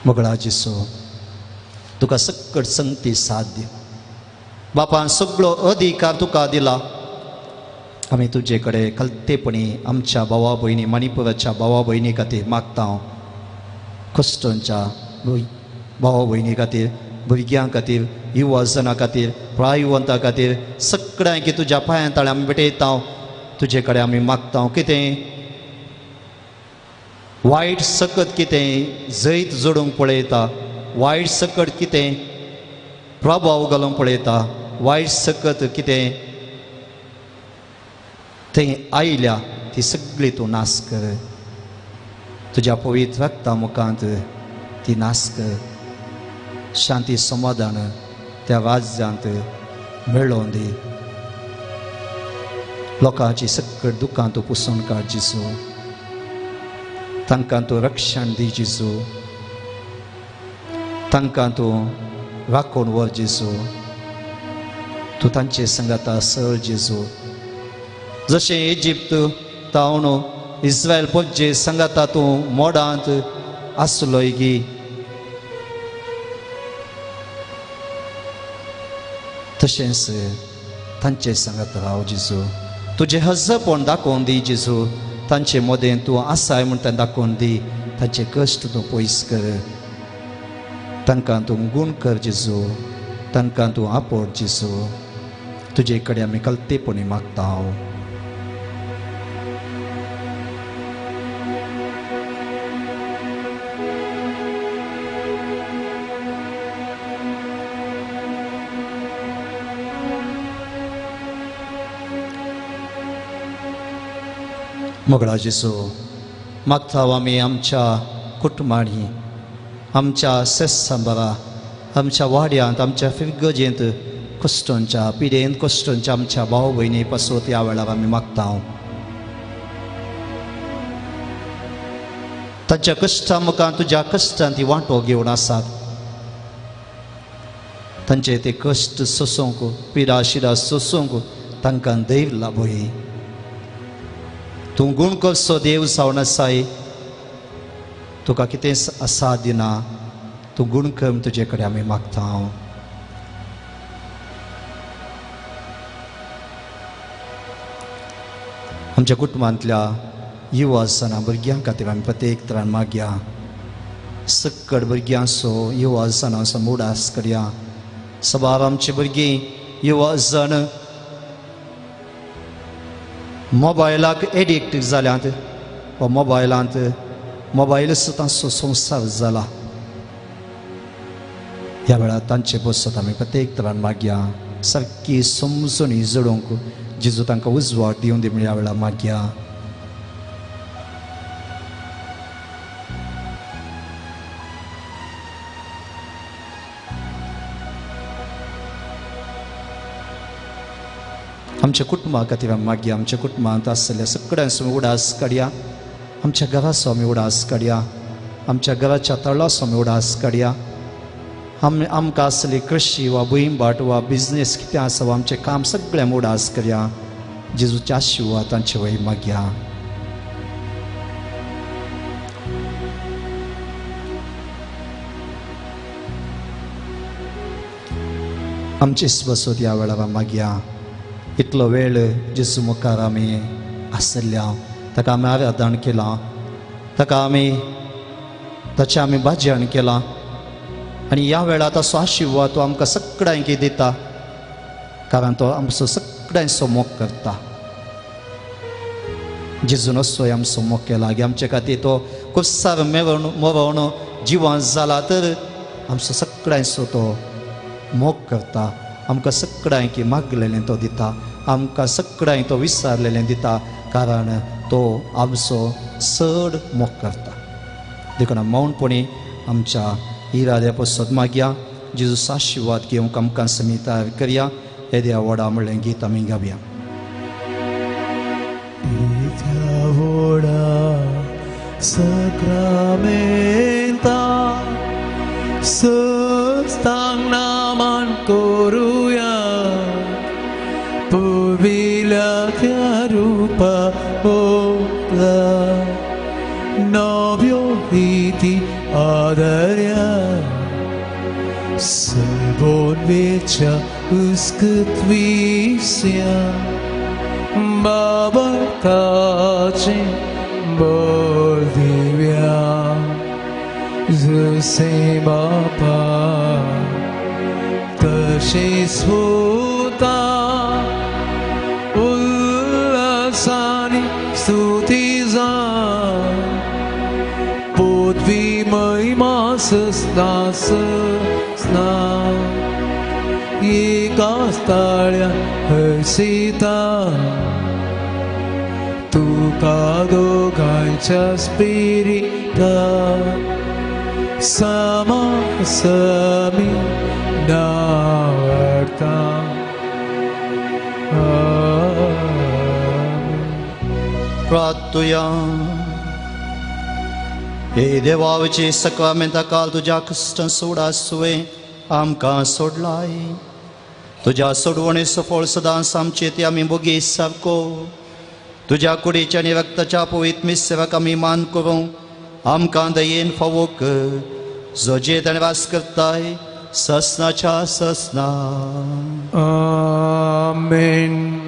S3: मोगळा जेसू तुका सक्कड संगती साथ दी बापान सगळो अधिकार तुका दिला आमी तुजे कडेन कलतेपणी आमच्या भावा भयणी मणिपुराच्या भावा भयणी खातीर मागता कश्टांच्या भावा भयणी खातीर भुरग्यां खातीर युवा जनां खातीर प्रायुवंतां खातीर सगळ्यांक तुज्या पांयां तळें आमी भेटयता तुजे कडेन आमी मागता कितें वायट सकत कितें जैत जोडूंक पळयता वायट सकट कितें प्रभाव घालूंक पळयता वायट सकत कितें थंय आयल्या ती सगळी तूं नास कर तुज्या पवित्र रक्ता मुखांत ती नास कर शांती समाधान त्या राज्यांत मेळोवन दी लोकांची सकट दुखां तूं पुसून काड जेजू तांकां तूं रक्षण दी जेजू तांकां तूं राखून व्हर जेजू तूं तांचे संगता सर जेजू जशें इजिप्त तावन इस्रायल पज्जे संगता तूं मोडांत आसलोय गी तशेंच तांचे संगत राव जेजू तुजें हजरपण दाखोवन दी जेजू तांचे मदें तूं आसाय म्हूण तें दाखोवन दी तांचे कश्ट तूं पयस कर तांकां तूं गूण कर जेजू तांकां तूं आपोड जेजू तुजे कडेन आमी कलतेपणी मागता मोगळा जेजू मागता आमी आमच्या कुटुंबांनी आमच्या सेस्सांबरा आमच्या वाड्यांत आमच्या फिरगजेंत कश्टांच्या पिडेंत कश्टांच्या आमच्या भाव भयणी पासत ह्या वेळार आमी मागता तांच्या कश्टां मुखार तुज्या कश्टांत ती वांटो घेवन आसात तांचे ते कश्ट सोसूंक पिडा शिडा सोसूंक तांकां धैर्य लाभय तूं गूण करचो देव जावन आसाय तुका कितें असाध्य ना तूं गूण कर तुजे कडेन आमी मागता आमच्या कुटुंबांतल्या युवा जनां भुरग्यां खातीर आमी प्रत्येक तरान मागया सकट भुरग्यांचो युवा जनांचो मुडास करया सबार आमची भुरगीं युवा जन मोबायलाक एडिक्ट जाल्यांत वा मोबायलांत मोबायलच तांचो संवसार जाला ह्या वेळार तांचे बसत आमी प्रत्येक तरान मागया सारकी समजून जोडूंक जेजू तांकां उजवाड दिवन दी म्हण ह्या वेळार मागया आमच्या कुटुंबा खातीर आमी मागया आमच्या कुटुंबांत आसलेल्या सगळ्यांचो उडास काडया आमच्या घराचो आमी उडास काडया आमच्या घराच्या तळाचो आमी उडास काडया आमकां आसली कृषी वा भुंयबाट वा बिजनेस कितें आसा वा आमचें काम सगळें आमी उडास करया जेजूच्या आशिर्वाद तांचे वयर मागया आमची बसत ह्या वेळार मागया इतलो वेळ जेजू मुखार आमी आसल्या ताका आमी आराधन केलां ताका आमी ताचें आमी भाजन केलां आनी ह्या वेळार ताचो आशिर्वाद तो आमकां सगळ्यांक दिता कारण तो आमचो सगळ्यांचो मोग करता जेजून असोय आमचो मोग केला की आमचे खातीर तो कुस्सार मरोवन जिवंत जाला तर आमचो सगळ्यांचो तो मोग करता आमकां सगळ्यांक मागलेलें तो दिता आमकां सगळ्यांक तो विचारलेलें दिता कारण तो आमचो चड मोग करता देखून मौनपणी आमच्या इराद्या पासत मागया जेजूचो आशिर्वाद घेवंक आमकां समी तयार करया हे देवा व्हडा म्हणलें गीत आमी गावया
S1: Naman koruya Puvila rupa ola Novio iti adarya Sebon vecha uskutvisya Babataci Bordivya Zuse Bapa Tashi Svuta Ullasani Stutiza Podvi Maimasas Dasasna Ikastalia Hesita Tu cado gancia spirita Sama sami navarta
S3: प्रार्थुया हे देवाचे सकाळमेंता काल तुझ्या कष्ट सोडासुवे आमकां सोडलाय तुझ्या सोडवणे सफळ सदांच आमचे ते आमी बोगी सारको तुझ्या कुडीच्या आनी रक्ताच्या पवित्र मिसेवाक आमी मान करूं आमकां दयेन फावो कर जो जे ताणें वास करताय ससनाच्या ससना
S1: Amen.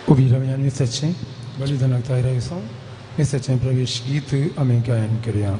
S1: Ubíramian Mr. Balidanak Tairaison, Mr. Pravesh Git, Amenkayan Kriya.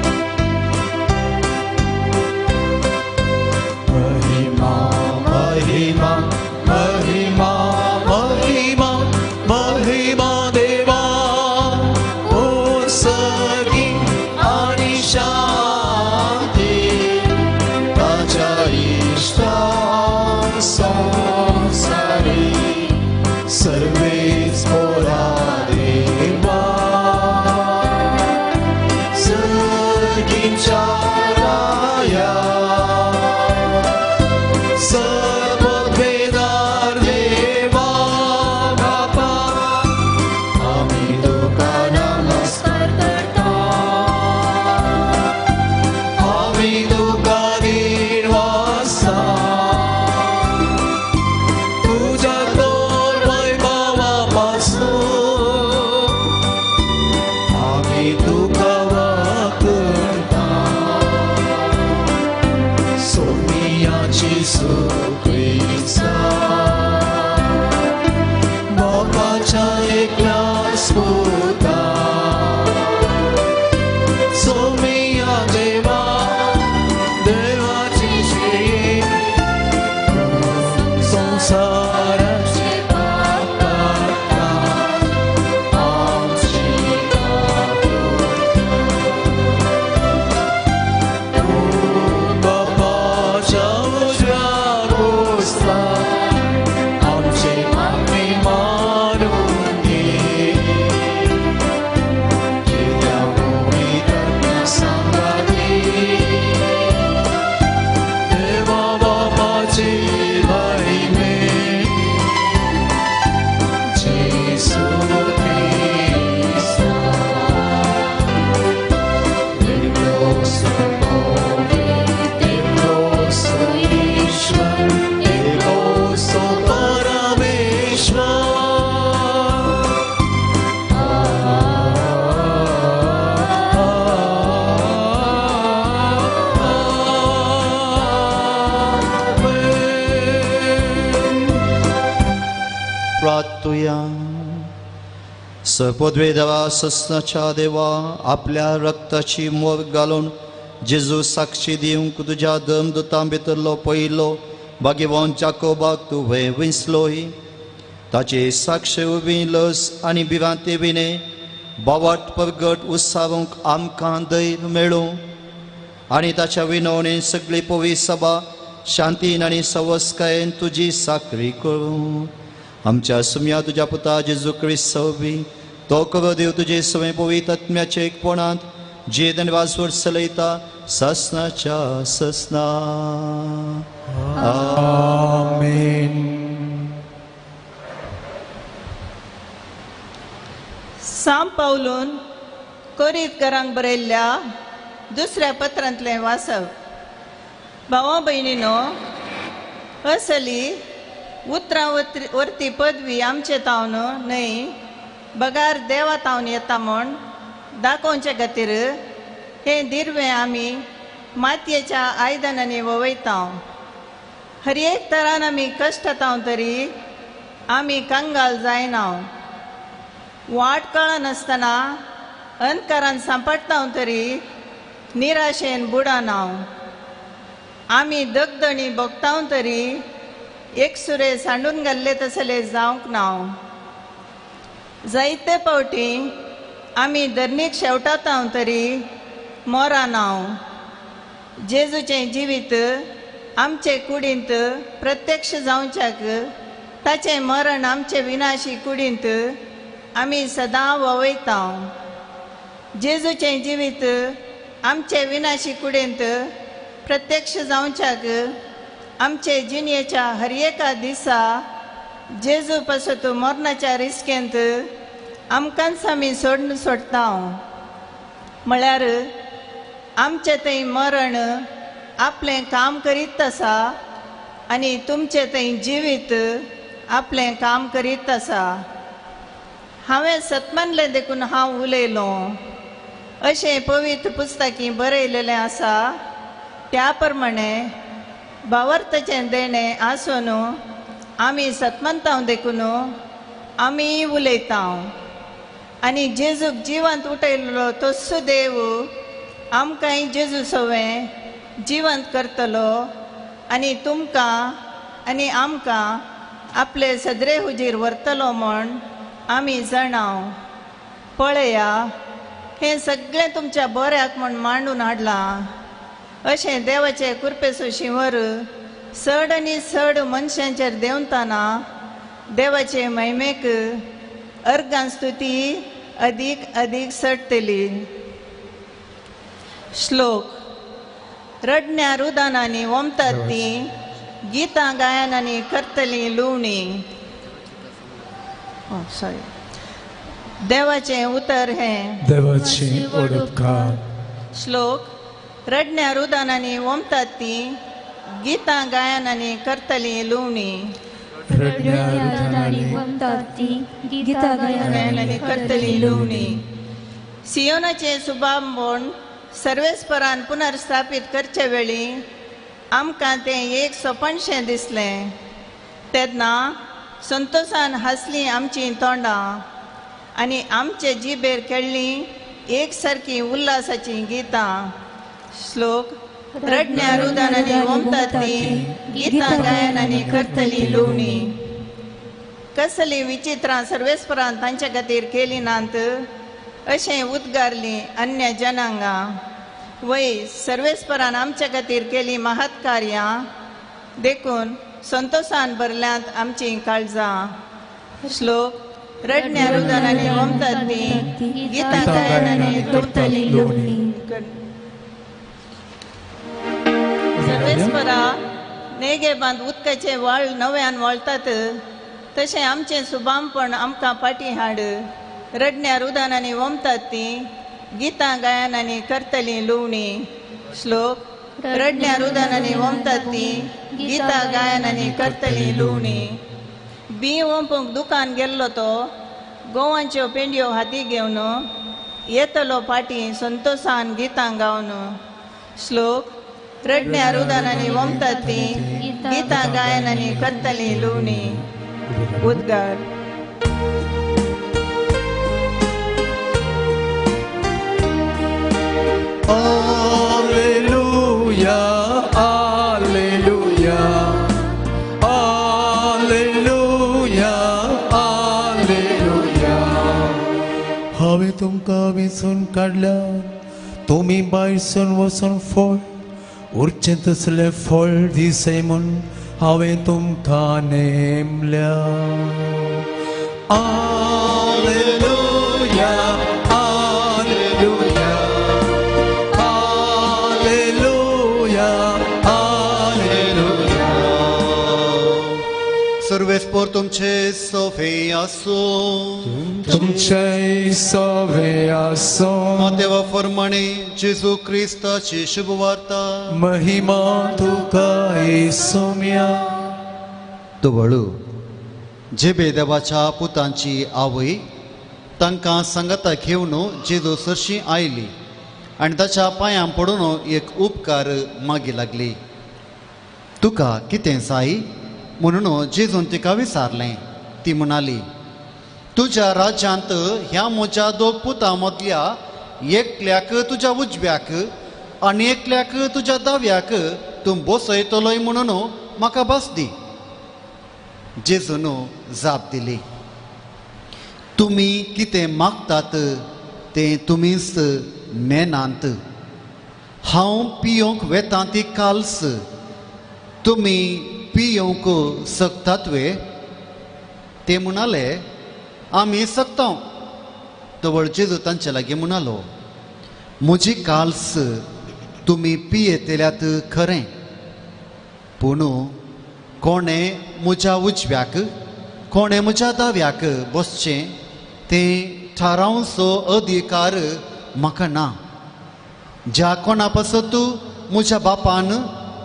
S3: सपदवे देवा ससनाच्या देवा आपल्या रक्ताची मोर घालून जेजू साक्षी दिवंक तुझ्या धर्मदुतां भितरलो पयलो भाग्यवान जाकोबाक तुवें विंचलोय ताचे साक्ष उबी लस आनी भिरांते विने बावट परगट उत्सावंक आमकां धैर्य मेळूं आनी ताच्या विनवणेन सगळी पवी सभा शांतीन आनी सवस्कायेन तुजी साखरी करूं आमच्या सुम्या तुज्या पुता जेजू क्रिस्त सवी तो करो देव तुजे सवे पवित्र आत्म्याचे एकपणांत जे धन्यवाद चलयता ससनाच्या ससना
S1: आमेन.
S4: सांब पावलून कोरींतकारांक बरयल्ल्या दुसऱ्या पत्रांतलें वाचप. भावा भयणीनो, असली उतरां वरती पदवी आमचे तावन न्हय बगार देवा तावन येता म्हूण दाखोवचे खातीर हे दिर्वे आमी मातयेच्या आयदनांनी वोवयता. हर एक तरान आमी कश्टाताव तरी आमी कांगाल जायना. वाट कळनासतना अंधकारान सांपडटा तरी निराशेन बुडाना. आमी दगदणी भोगता तरी एकसुरे सांडून घाल्ले तसले जावंक ना. जायते फावटी आमी धरणीक शेवटाता तरी मोराना. जेजूचें जिवीत आमचे कुडींत प्रत्यक्ष जावच्याक ताचें मरण आमचे विनाशी कुडींत आमी सदां वोवयता. जेजूचें जिवीत आमचे विनाशी कुडींत प्रत्यक्ष जावच्याक आमचे जिणयेच्या हर एका दिसा जेजू पासत मरणाच्या रिस्केंत आमकांच आमी सोडता. म्हळ्यार आमचे थंय मरण आपलें काम करीत आसा आनी तुमचे थंय जिवीत आपलें काम करीत आसा. हांवें सतमानलें देखून हांव उलयलों अशें पवित्र पुस्तकी बरयलेलें आसा. त्या प्रमाणे भावार्थाचें देणें आसून आमी सतमंता देखून आमी उलयता. आनी जेजूक जिवंत उठयलो तोच देव आमकांय जेजू सवें जिवंत करतलो आनी तुमकां आनी आमकां आपले सदरे हुजीर व्हरतलो म्हूण आमी जाणाव. पळया, हें सगळें तुमच्या बऱ्याक म्हूण मांडून हाडलां. अशें देवाचे कृपेचो शिंवर चड आनी चड मनशांचेर देंवतना देवाचे महिमेक अर्गां स्तुती अदीक अदीक चडटली. श्लोक. रडण्या रुदानांनी वमतात ती गितां गायनांनी करतली लुवणी. देवाचें उतर हें
S1: देवाची ओडपकार.
S4: श्लोक. रडण्या रुदानांनी वमतात ती गितां गायनांनी करतली लुवणी.
S1: रडण्या रुदानांनी
S4: गायनांनी करतली लुवणी. सियोनाचे सुबांबोण सर्वेस्परान पुनर्स्थापीत करचे वेळी आमकां तें एक सोपणशें दिसलें. तेन्ना संतोशान हांसलीं आमचीं तोंडां आनी आमचे जिबेर खेळ्ळीं एक सारकी उल्हासाचीं गितां. श्लोक. रडण्या रुदानांनी वमतात ती गितां गायनांनी करतली लुवणी. कसली विचित्रां सर्वेस्परान तांचे खातीर केली नात अशें उद्गारलीं अन्य जनांगां. वय सर्वेस्परान आमचे खातीर केली महत् कार्यां देखून संतोशान भरल्यांत आमचीं काळजां. श्लोक. रडण्या रुदानांनी वमतात ती गितां गायनांनी करतली लुवणी. सर्वेस्परा नेगे बांद उदकाचे व्हाळ नव्यान वळतात तशें आमचें सुबामपण आमकां फाटीं हाड. रडण्या रुदानांनी वमतात ती गितां गायनांनी करतली लुवणी. श्लोक. रडण्या रुदानांनी वमतात ती गितां गायनांनी करतली लुवणी. बी वंपूंक दुकान गेल्लो तो गोवांच्यो पेंड्यो हाती घेवन येतलो फाटीं संतोशान गितां गावन. श्लोक. रडण्या रुदानांनी वमतात ती गितां गायनांनी करतली लुवणी. उद्गार.
S1: Alleluia, Alleluia, Alleluia, Alleluia. हांवें तुमकां वेंचून काडल्या, तुमी भायरसून वचून फळ उरचें तसलें फळ दिसय म्हूण हांवें तुमकां नेमल्या. Alleluia, Alleluia, Alleluia, Alleluia.
S5: सर्वेस्पोर तुमचे सोफे आसो,
S1: तुमचे सवे आसो.
S5: देवा फरमाणे जेजू क्रिस्ताची शुभ वार्ता.
S1: महिमा तुका येसुम्या.
S5: दवळू जेबे देवाच्या पुतांची आवय तांकां सांगाता घेवन जेजू सरशी आयली आनी ताच्या पांयां पडून एक उपकार मागी लागली. तुका कितें जाय म्हणून जेजून तिका विचारलें. ती म्हणाली, तुज्या राज्यांत ह्या म्हज्या दोग पुतां मदल्या एकल्याक तुज्या उजव्याक आनी एकल्याक तुज्या दाव्याक तूं बसयतलोय म्हणून म्हाका बस दी. जेजून जाप दिली, तुमी कितें मागतात तें तुमीच मेनांत. हांव पियोंक वेतां ती काल्स तुमी पियोंक सकतात वे. ते म्हणाले, आमी सकता. तवळ जेजू तांचे लागीं म्हणालो, म्हजी काल्स तुमी पियेतल्यात खरें, पूण कोणें म्हज्या उजव्याक कोणें म्हज्या दाव्याक बसचें तें थारावचो अधिकार म्हाका ना. ज्या कोणा पासत म्हज्या बापान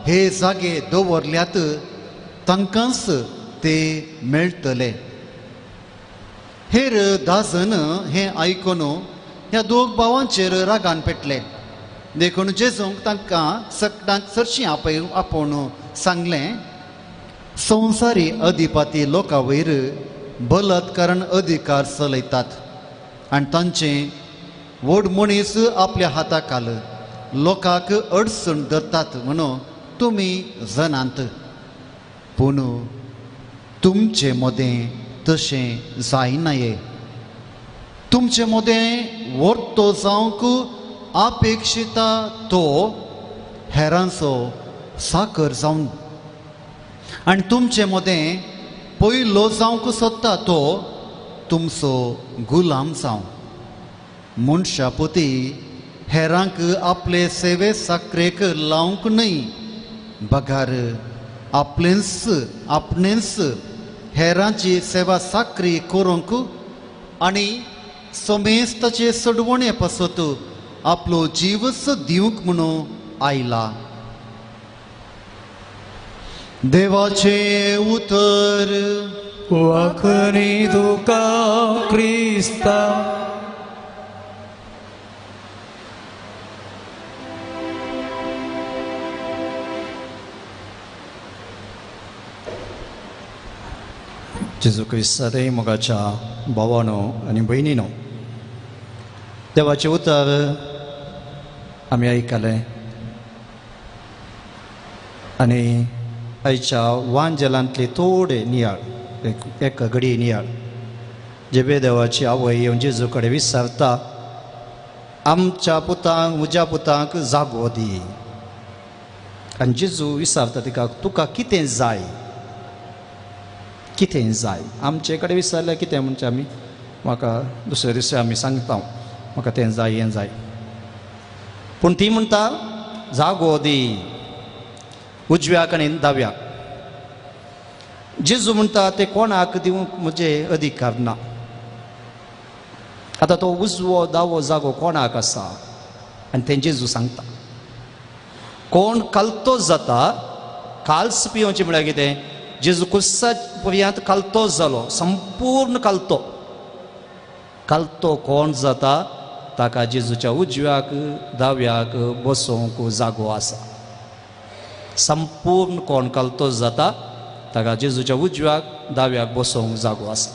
S5: हे जागे दवरल्यात तांकांच ते मेळटले. हेर 10 जण हें आयकून ह्या दोग भावांचेर रागान पेटले. देखून जेजूंक तांकां सकटांक चडशीं आपोवन सांगलें, संवसारी अधिपती लोकां वयर बलात्कारान अधिकार चलयतात आनी तांचे व्हड मनीस आपल्या हाताखाल लोकांक अडचण धरतात म्हणून तुमी जाणात. पूण तुमचे मोदें तशें जायनाये. तुमचे मोदें वर्तो जावंक अपेक्षिता तो हेरांचो साकर जावन आनी तुमचे मोदें पयलो जावंक सोदता तो तुमचो गुलाम जावं. मनशापोती हेरांक आपले सेवे साकरेक लावंक न्हय, बगार आपणेच हेरांची सेवा साकरी करूंक आनी समेस्ताचे सडवणे पासत आपलो जीवच दिवंक म्हणून आयला. देवाचे उतर.
S1: वाखणी तुका क्रिस्ता.
S2: जेजू क्रिस्तांतय मोगाच्या भावानो आनी भयणीनो, देवाचें उतर आमी आयकलें आनी आयच्या वांजलांतले थोडे नियाळ एक घडी नियाळ. जेबे देवाची आवय येवन जेजू कडेन विचारता, आमच्या पुतांक म्हज्या पुतांक जागो दी. आनी जेजू विचारता तिका, तुका कितें जाय? कितें जाय? आमचे कडेन विचारल्यार कितें म्हणचे आमी? म्हाका दुसरे दिसा आमी सांगता, म्हाका तें जाय हें जाय. पूण ती म्हणटा, जागो दी उजव्याक आनी दाव्याक. जेजू म्हणटा, ते कोणाक दिवंक म्हजे अधिकार ना. आतां तो उजवो दावो जागो कोणाक आसा? आनी तें जेजू सांगता. कोण कालतो जाता, काल्स पिवचें म्हळ्यार कितें? जेजू कुस्सा पर्यंत कालतो जालो, संपूर्ण कालतो. कालतो कोण जाता, ताका जेजूच्या उजव्याक दाव्याक बसोवंक जागो आसा. संपूर्ण कोण कालतो जाता, ताका जेजूच्या उजव्याक दाव्याक बसोवंक जागो आसा.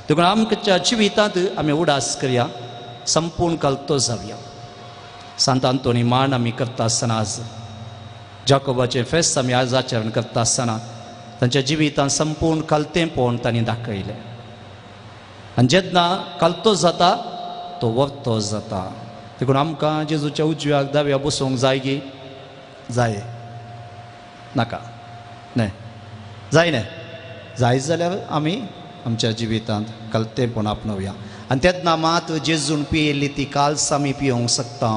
S2: देखून आमच्या जिवितांत आमी उडास करया, संपूर्ण कालतो जावया. सांत आंतोनी मान आमी करता आसतना आज जाकोबाचें फेस्त आमी आज आचरण करता आसतना तांच्या जिवितांत संपूर्ण कलतेपण तांणी दाखयलें आनी जेन्ना कलतो जाता तो वर्तो जाता देखून आमकां जेजूच्या उजव्याक दाव्या बसूंक जाय गी जाय नाका न्हय जाय न्हय जाय जाल्यार आमी आमच्या जिवितांत कलतेपण आपणुया आनी तेन्ना मात जेजून पियेल्ली ती काल्स आमी पियोंक शकता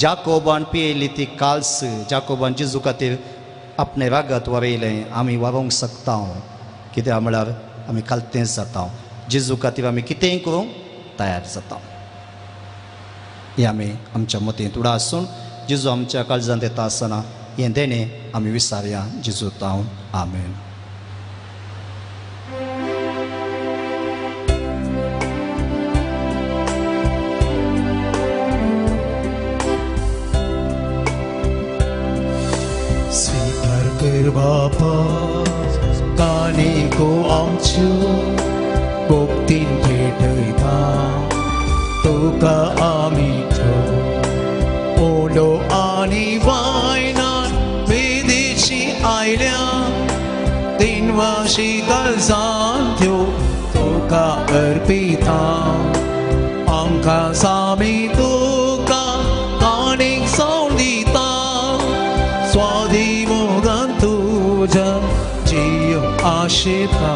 S2: जाकोबान पियेल्ली ती काल्स जाकोबान जेजू खातीर आपणे रागत वरयलें आमी व्हरूंक शकता कित्याक म्हळ्यार आमी कलतेंच जाता जेजू खातीर आमी कितेंय करूंक तयार जाता हें आमी आमच्या मतींत उडासून जेजू आमच्या काळजांत येता आसतना हें देणें आमी विसारया जेजू तावन आमेन.
S1: स्वीकार कर बापा काणेको आमच्यो भोक्तीन भेटयता तुका आमी ओलो आनी वायनान वेदेची आयल्या दिनवाशी काळजां त्यो तुका अर्पिता आमकां सामी तुका काणीक सोड दिता स्वादी मोगान तुझ्या जीव आशिता.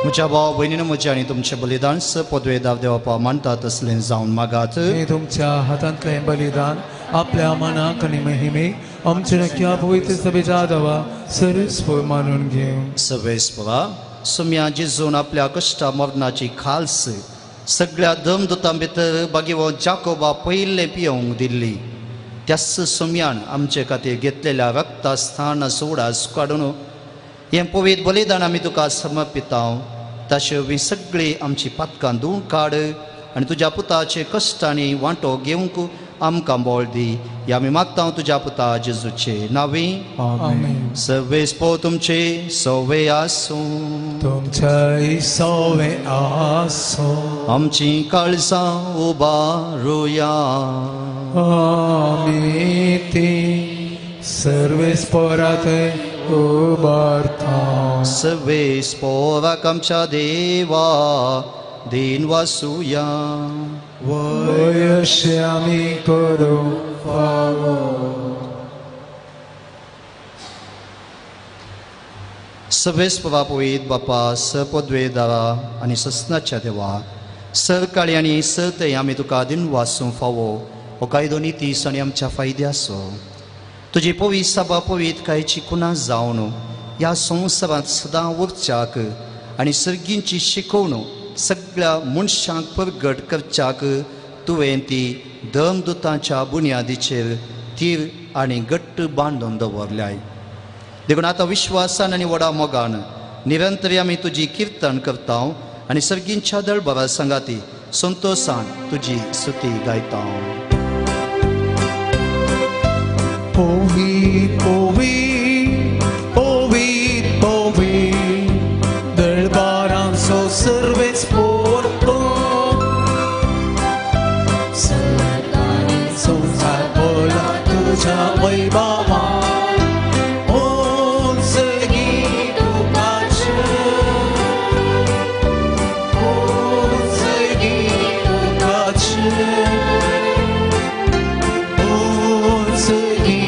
S3: म्हज्या भाव भयणीनो म्हजें आनी तुमचें बलिदान पदवेदार देवपा मानता तसलें जावन मागात.
S1: हे तुमच्या हातांतलें बलिदान आपल्या मनाक आनी महिमेक आमच्या नक्या पवित्र सभेच्या दवा सरस्व मानून घेऊ.
S3: सर्वेस्परा सुम्या जेजून आपल्या कश्टा मरणाची खाल्स सगळ्या धर्मदुतां भितर बागेवो जाकोबा पयलें पियोंक दिल्ली त्याच सुम्यान आमचे खातीर घेतलेल्या रक्ता स्थान सोडास काडून हें पवित्र बलिदान आमी तुका समर्पिता तशें वी सगळीं आमची पातकां धुवन काड आनी तुज्या पुताचे कश्टांनी वांटो घेवंक आमकां बोळ दी हें आमी मागता तुज्या पुता जेजूचे नांवी
S1: आमेन.
S3: सर्वेस्पो तुमचे सवे आसूं
S1: तुमचे सवे आसूं
S3: आमची काळजां उबारुया.
S1: आमी ती सर्वेस्परात उबारता.
S3: सर्वेस्पोराक आमच्या देवा दिन वासुया.
S1: वयशे आमी करू फावो.
S3: सर्वेस्परा पवित्र बापा सपदवेदारा आनी ससनाच्या देवा सरकाळी आनी सर्तय आमी तुका दिन वासूंक फावो हो कायदो नितीस आनी आमच्या फायद्याचो. तुजी पवित्र सभा पवित्र कांयची कुणा जावन ह्या संवसारांत सदां उरच्याक आनी सर्गींची शिकवणूक सगळ्या मनशांक परगट करच्याक तुवें ती धर्मदुतांच्या बुन्यादीचेर तीर आनी घट्ट बांदून दवरल्याय. देखून आतां विश्वासान आनी व्हडा मोगान निरंतरी आमी तुजी किर्तन करता आनी सर्गींच्या दळबरा संगाती संतोशान तुजी स्तुती गायता.
S1: Povit, povit, povit, povit, दळबारां सो सर्वेस पोरतो. सर्वांनी संसार बोला तुझ्या वैभवान. ओन सगळी तुकाची, ओन सगळी तुकाची, ओन सगळी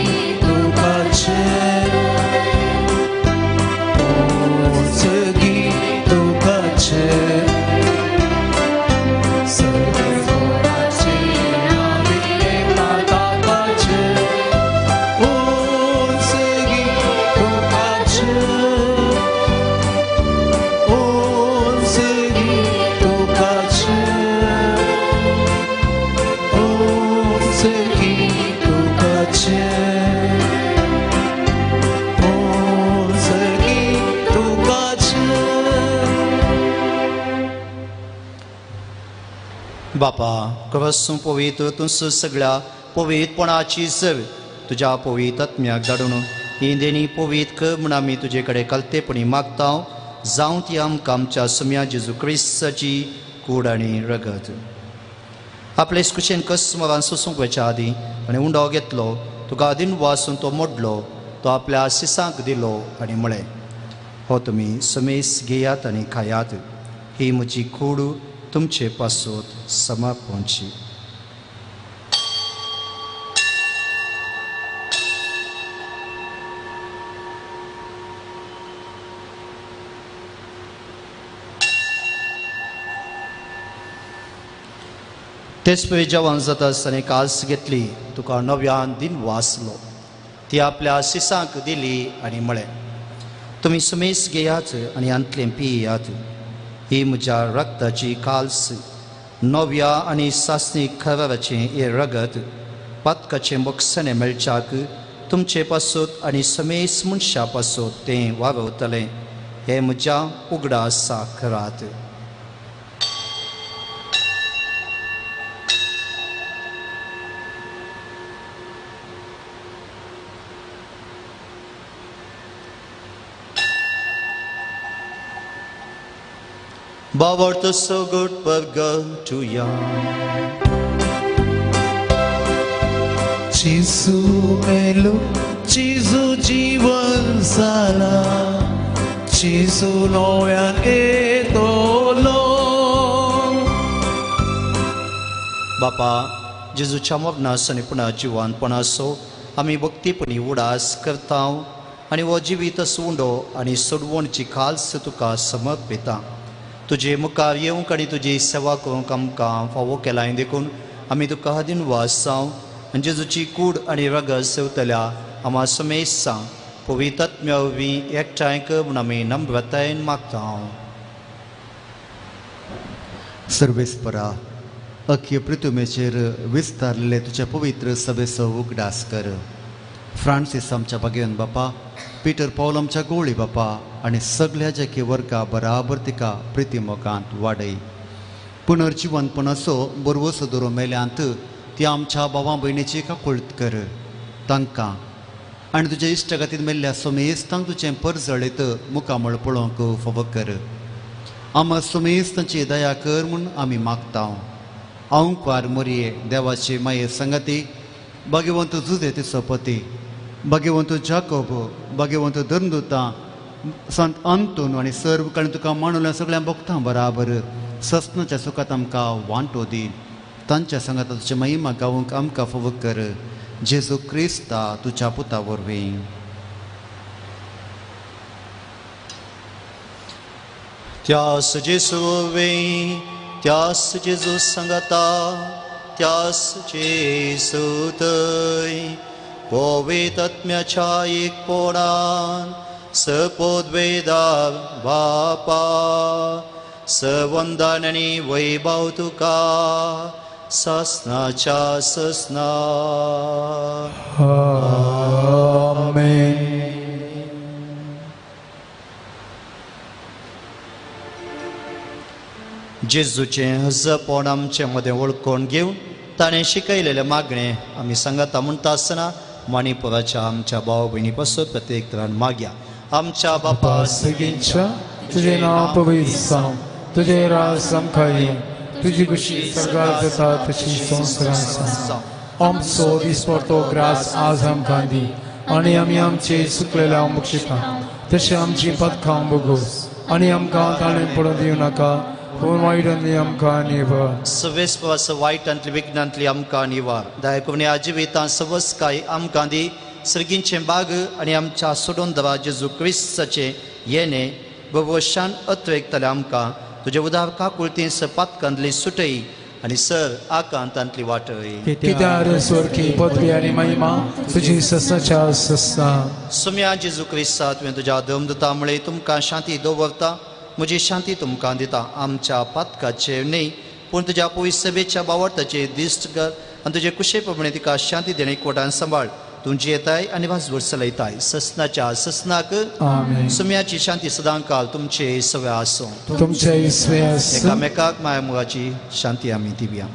S3: बापा कवसूं पवित्र तूं सगळ्या पवित्रपणाची सव तुज्या पवित्र आत्म्याक धाडून ही देणी पवित्र कर म्हूण आमी तुजे कडेन कलतेपणी मागता जावं ती आमकां आमच्या सुम्या जेजू क्रिस्ताची कूड आनी रगत. आपले कुशेन कसमरान सोसूंक वयच्या आदीं आनी उंडो घेतलो तुका आदीन वासून तो मोडलो तो आपल्या सिसांक दिलो आनी म्हळें हो तुमी समेस घेयात आनी खायात ही म्हजी कूड तुमचे पासत समापनची. तेच पळय जेवण जाता आसतना कास घेतली तुका नव्यान दिन वासलो ती आपल्या सिसांक दिली आनी म्हळें तुमी समेस घेयात आनी अंतलें पियात ही म्हज्या रक्ताची काल्स नव्या आनी सासणी खराराचें हें रगत पातकाचें मोक्षणें मेळच्याक तुमचे पासत आनी समेस मनशा पासत तें वावरतलें हें म्हज्या उगडा साखरात. Bavarta so good Purgatoria.
S1: Jesu melu, Jesu jivan sala, Jesu noyan etolo.
S3: बापा जेजूच्या मरणासनी पुन्हा जिवानपणासो आमी भक्तीपणी उडास करता आनी हो जिवीत सुंडो आनी सोडवणची खाल्स तुका समर्पिता. तुजे मुखार येवंक आनी तुजी सेवा करूंक आमकां फावो केलाय देखून आमी तुका आदीन वासांव आनी जेजूची कूड आनी रगत सेवतल्या आमा समेसां पवित्रात्म्यावी एकठांय कर म्हूण आमी नम्रतायेन मागता.
S5: सर्वेस्परा अख्खे पृथ्वीचेर विस्तारलेले तुज्या पवित्र सभेचो उगडास कर. फ्रांसीस आमच्या भगवन बापा, पीटर पौल आमच्या गोळी बापा आनी सगळ्या जेके वर्गा बराबर तिका प्रितीमोगांत वाडय. पुनर्जिवनपणाचो बरवसो दवरून मेल्यांत ती आमच्या भावां भयणीची काकुळट कर. तांकां आनी तुज्या इश्टगतींत मेल्ल्या समेस्तांक तुजें परजळीत मुखामळ पळोवंक फावो कर. आमा समेस्तांची दया कर म्हूण आमी मागता. औंकवार मोरये देवाची माये संगती, भगवंत जुदे तिचो पती, भगवंत जाकोब, भगवंत धर्मदूता, संत अंतून आनी सर्व कडेन तुका मांडल्या सगळ्या भक्तां बराबर ससनाच्या सुखात आमकां वांटो दी. तांच्या संगत तुजी महिमा गावूंक आमकां फावो कर. जेजू क्रिस्ता तुज्या पुता वरवीं.
S3: त्यास जेजू वरवीं, त्यास जेजू संगता, त्यास जेजू थंय पवित्रात्म्याच्या एकपणान सपोद्वेदार बापा सवंदन आनी वैभव तुका ससनाच्या ससना.
S1: आमेन.
S3: जेजूचें हजपण आमचे मदें वळखून घेवन ताणें शिकयलेले मागणे आमी सांगता म्हणटा आसतना मणिपुराच्या आमच्या भाव भयणी पासून प्रत्येक तरान मागया. आमच्या बापा
S1: सगळ्यांच्या तुझे नाव पवित्र जावं, तुझे राज समखाई, तुझी खुशी स्वर्गात जाता तशी संवसारांत जावं. आमचो दिसपडटो ग्रास आज आमकां दी आनी आमी आमचे चुकलेल्या मुक्षिता तशें आमची पथकां बगोस आनी आमकां ताणें पडून दिवं नाका पूण वायटांतली आमकां निवार.
S3: सवेस्परास वायटांतली विघ्नांतली आमकां निवार. दया करून ह्या जिवितांत सवस्काय आमकां दी. सर्गींचें बाग आनी आमच्या सोडून दवा जेजू क्रिस्ताचें येणे भवशान अत्वेकतले आमकां तुजे उदार काकुळती पातकांतली सुटय आनी सर आकांतांतली वाटय.
S1: कित्यार स्वर्गी पदवी आनी महिमा तुजी ससनाच्या ससना.
S3: सुम्या जेजू क्रिस्ता तुवें तुज्या धर्मदुता मुळे तुमकां शांती दवरता. म्हजी शांती तुमकां दिता. आमच्या पातकाचेर न्ही पूण तुज्या पवित्र सभेच्या बावरताचेर दिश्ट कर आनी तुजे कुशे प्रमाणे तिका शांती देणे एकवटान सांबाळ. तूं जियेताय आनी वाजवड चलयताय. ससनाच्या ससनाक सुम्याची शांती सदां काल तुमचे सवे आसूं. एकामेकाक माया मोगाची शांती आमी दिवया.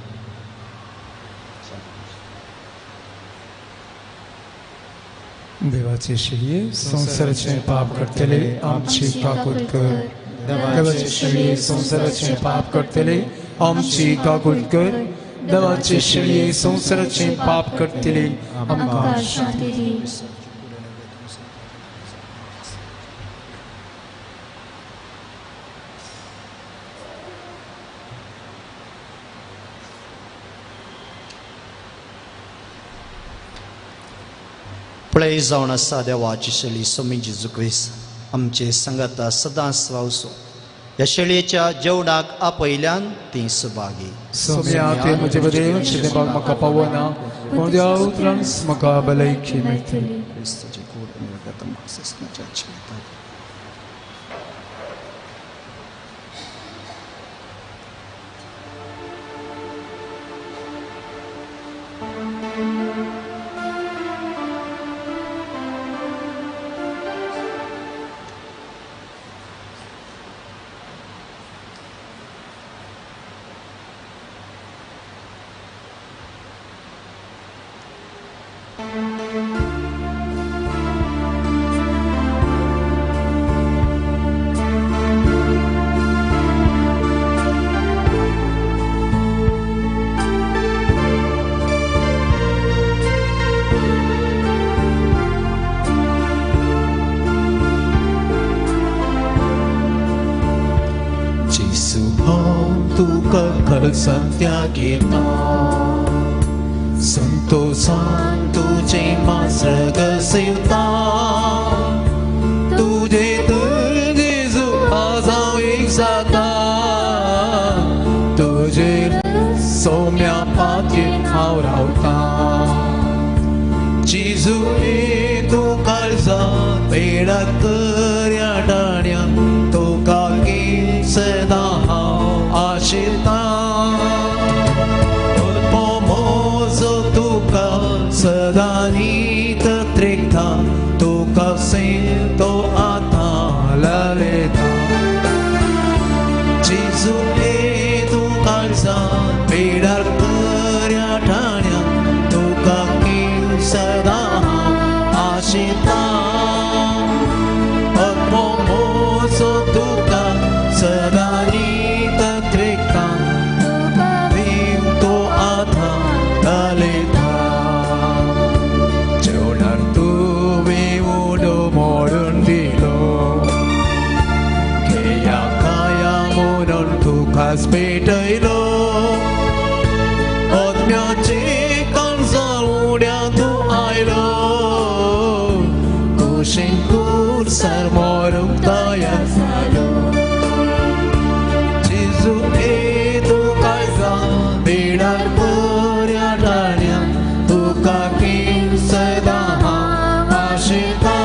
S1: देवाचे शिये संसाराचे पाप करतले आमची काकूट कर. देवाचे शिये संसाराचे पाप करतले आमची काकूट कर. देवाचे शेळये संसाराचे पाप करतले आमकां
S6: शांती दी.
S3: पळय जावन आसा देवाची शेळी स्वामी जेजू क्रिस्त आमचे संगता सदांच रावसो. ह्या शेळयेच्या जेवणाक आपयल्यान ती सुभागी.
S1: सोम्या ते म्हजे बदेल शिदेबाग म्हाका पावना पूण देवा उतरान म्हाका भलायकी मेळटली.
S7: Santiago Santo Santo che masraga silta tuje tu Jesu azao exata tuje somya patien aurauta Jesu itu kalsa peda teryadannya to kaki sedah ashita Sadani tatrikta tu kasinto atalaleta Jesu itu kalsa pedar teryadannya tu kaki sedah ashita Atmomoso tuka sadani tatrikta vinto atalaleta Aspetalo odmiaci kanzaludia tu ailo kushinkur sarmorum taya salo Jesu itu kaisa bidar puryadanya tu kaki sedaha ashita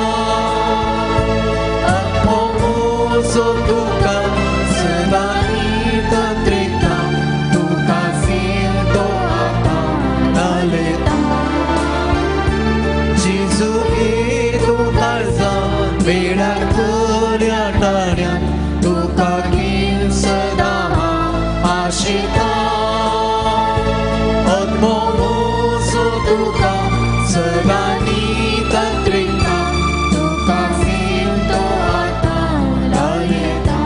S7: atmomuso tuka sedani Beda teryadannya tu kaki sedaha ashita Atmomuso tuka sedani tatrika tu kaki toata laleta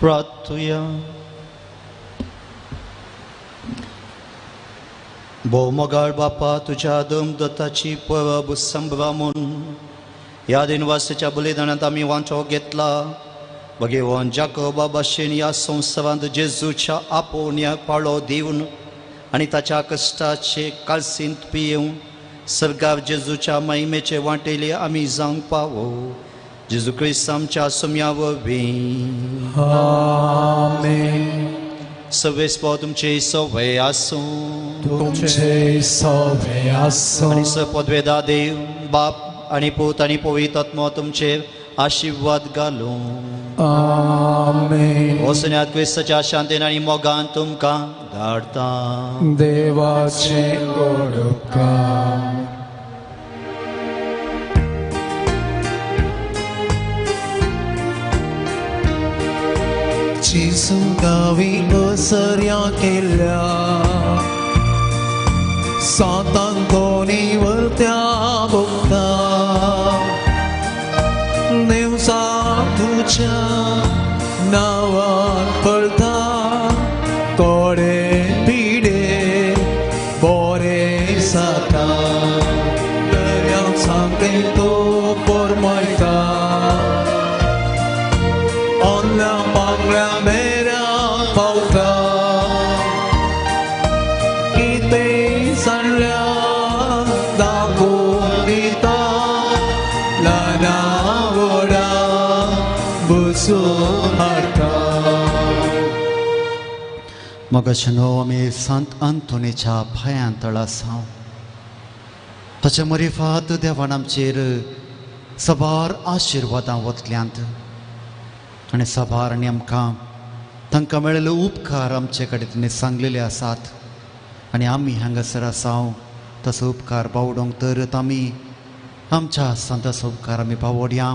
S3: प्रार्थूया. भौमगाळ बापा तुझ्या दमदत्ताची परब संभ्रमून ह्या दिनवासाच्या बलिदानात आम्ही वांटो घेतला. भगवान जाकोबा भाशेन ह्या संवसारांत जेजूच्या आपोवण्याक पाळो दिवन आनी ताच्या कश्टाचे काळसींत पियेवन सर्गार जेजूच्या महिमेचे वांटेले आमी जावंक पावो. जेजू क्रिस्त आमच्या सोम्या वरवीं.
S1: आमेन.
S3: सर्वेस्पर तुमचे सवय आसूं.
S1: तुमचे सवय आसूं.
S3: आनी सपदवेदा देव बाप आनी पूत आनी पवित्र आत्मा तुमचेर आशीर्वाद घालूं.
S1: आमेन.
S3: वचनात क्रिस्ताच्या शांतीन आनी मोगान तुमकां धाडटा.
S1: देवाचे गोड उपकार. जेसू गावी असर्या केल्या सातान दोन्ही वरत्या भोगता नेवसा तुझ्या नावान पळता कोडे पिडे बरे जाता दर्याक सांगले तो परमयता ऑनल्या पांगल्या मेऱ्या पावता कितें सांडल्या दाखोवन दिता ल्हाना व्हडा बसून हाडटा.
S5: मोगाचेनो आमी संत आंतोनीच्या पांयां तळा साव ताच्या मरिफात देवान आमचेर सबार आशिर्वादां वतल्यांत आनी सबार आनी आमकां तांकां मेळिल्ले उपकार आमचे कडेन तिणें सांगलेले आसात आनी आमी हांगासर आसाव तसो उपकार बावडोंक तर आमी आमच्या संताचो उपकार आमी बावडया.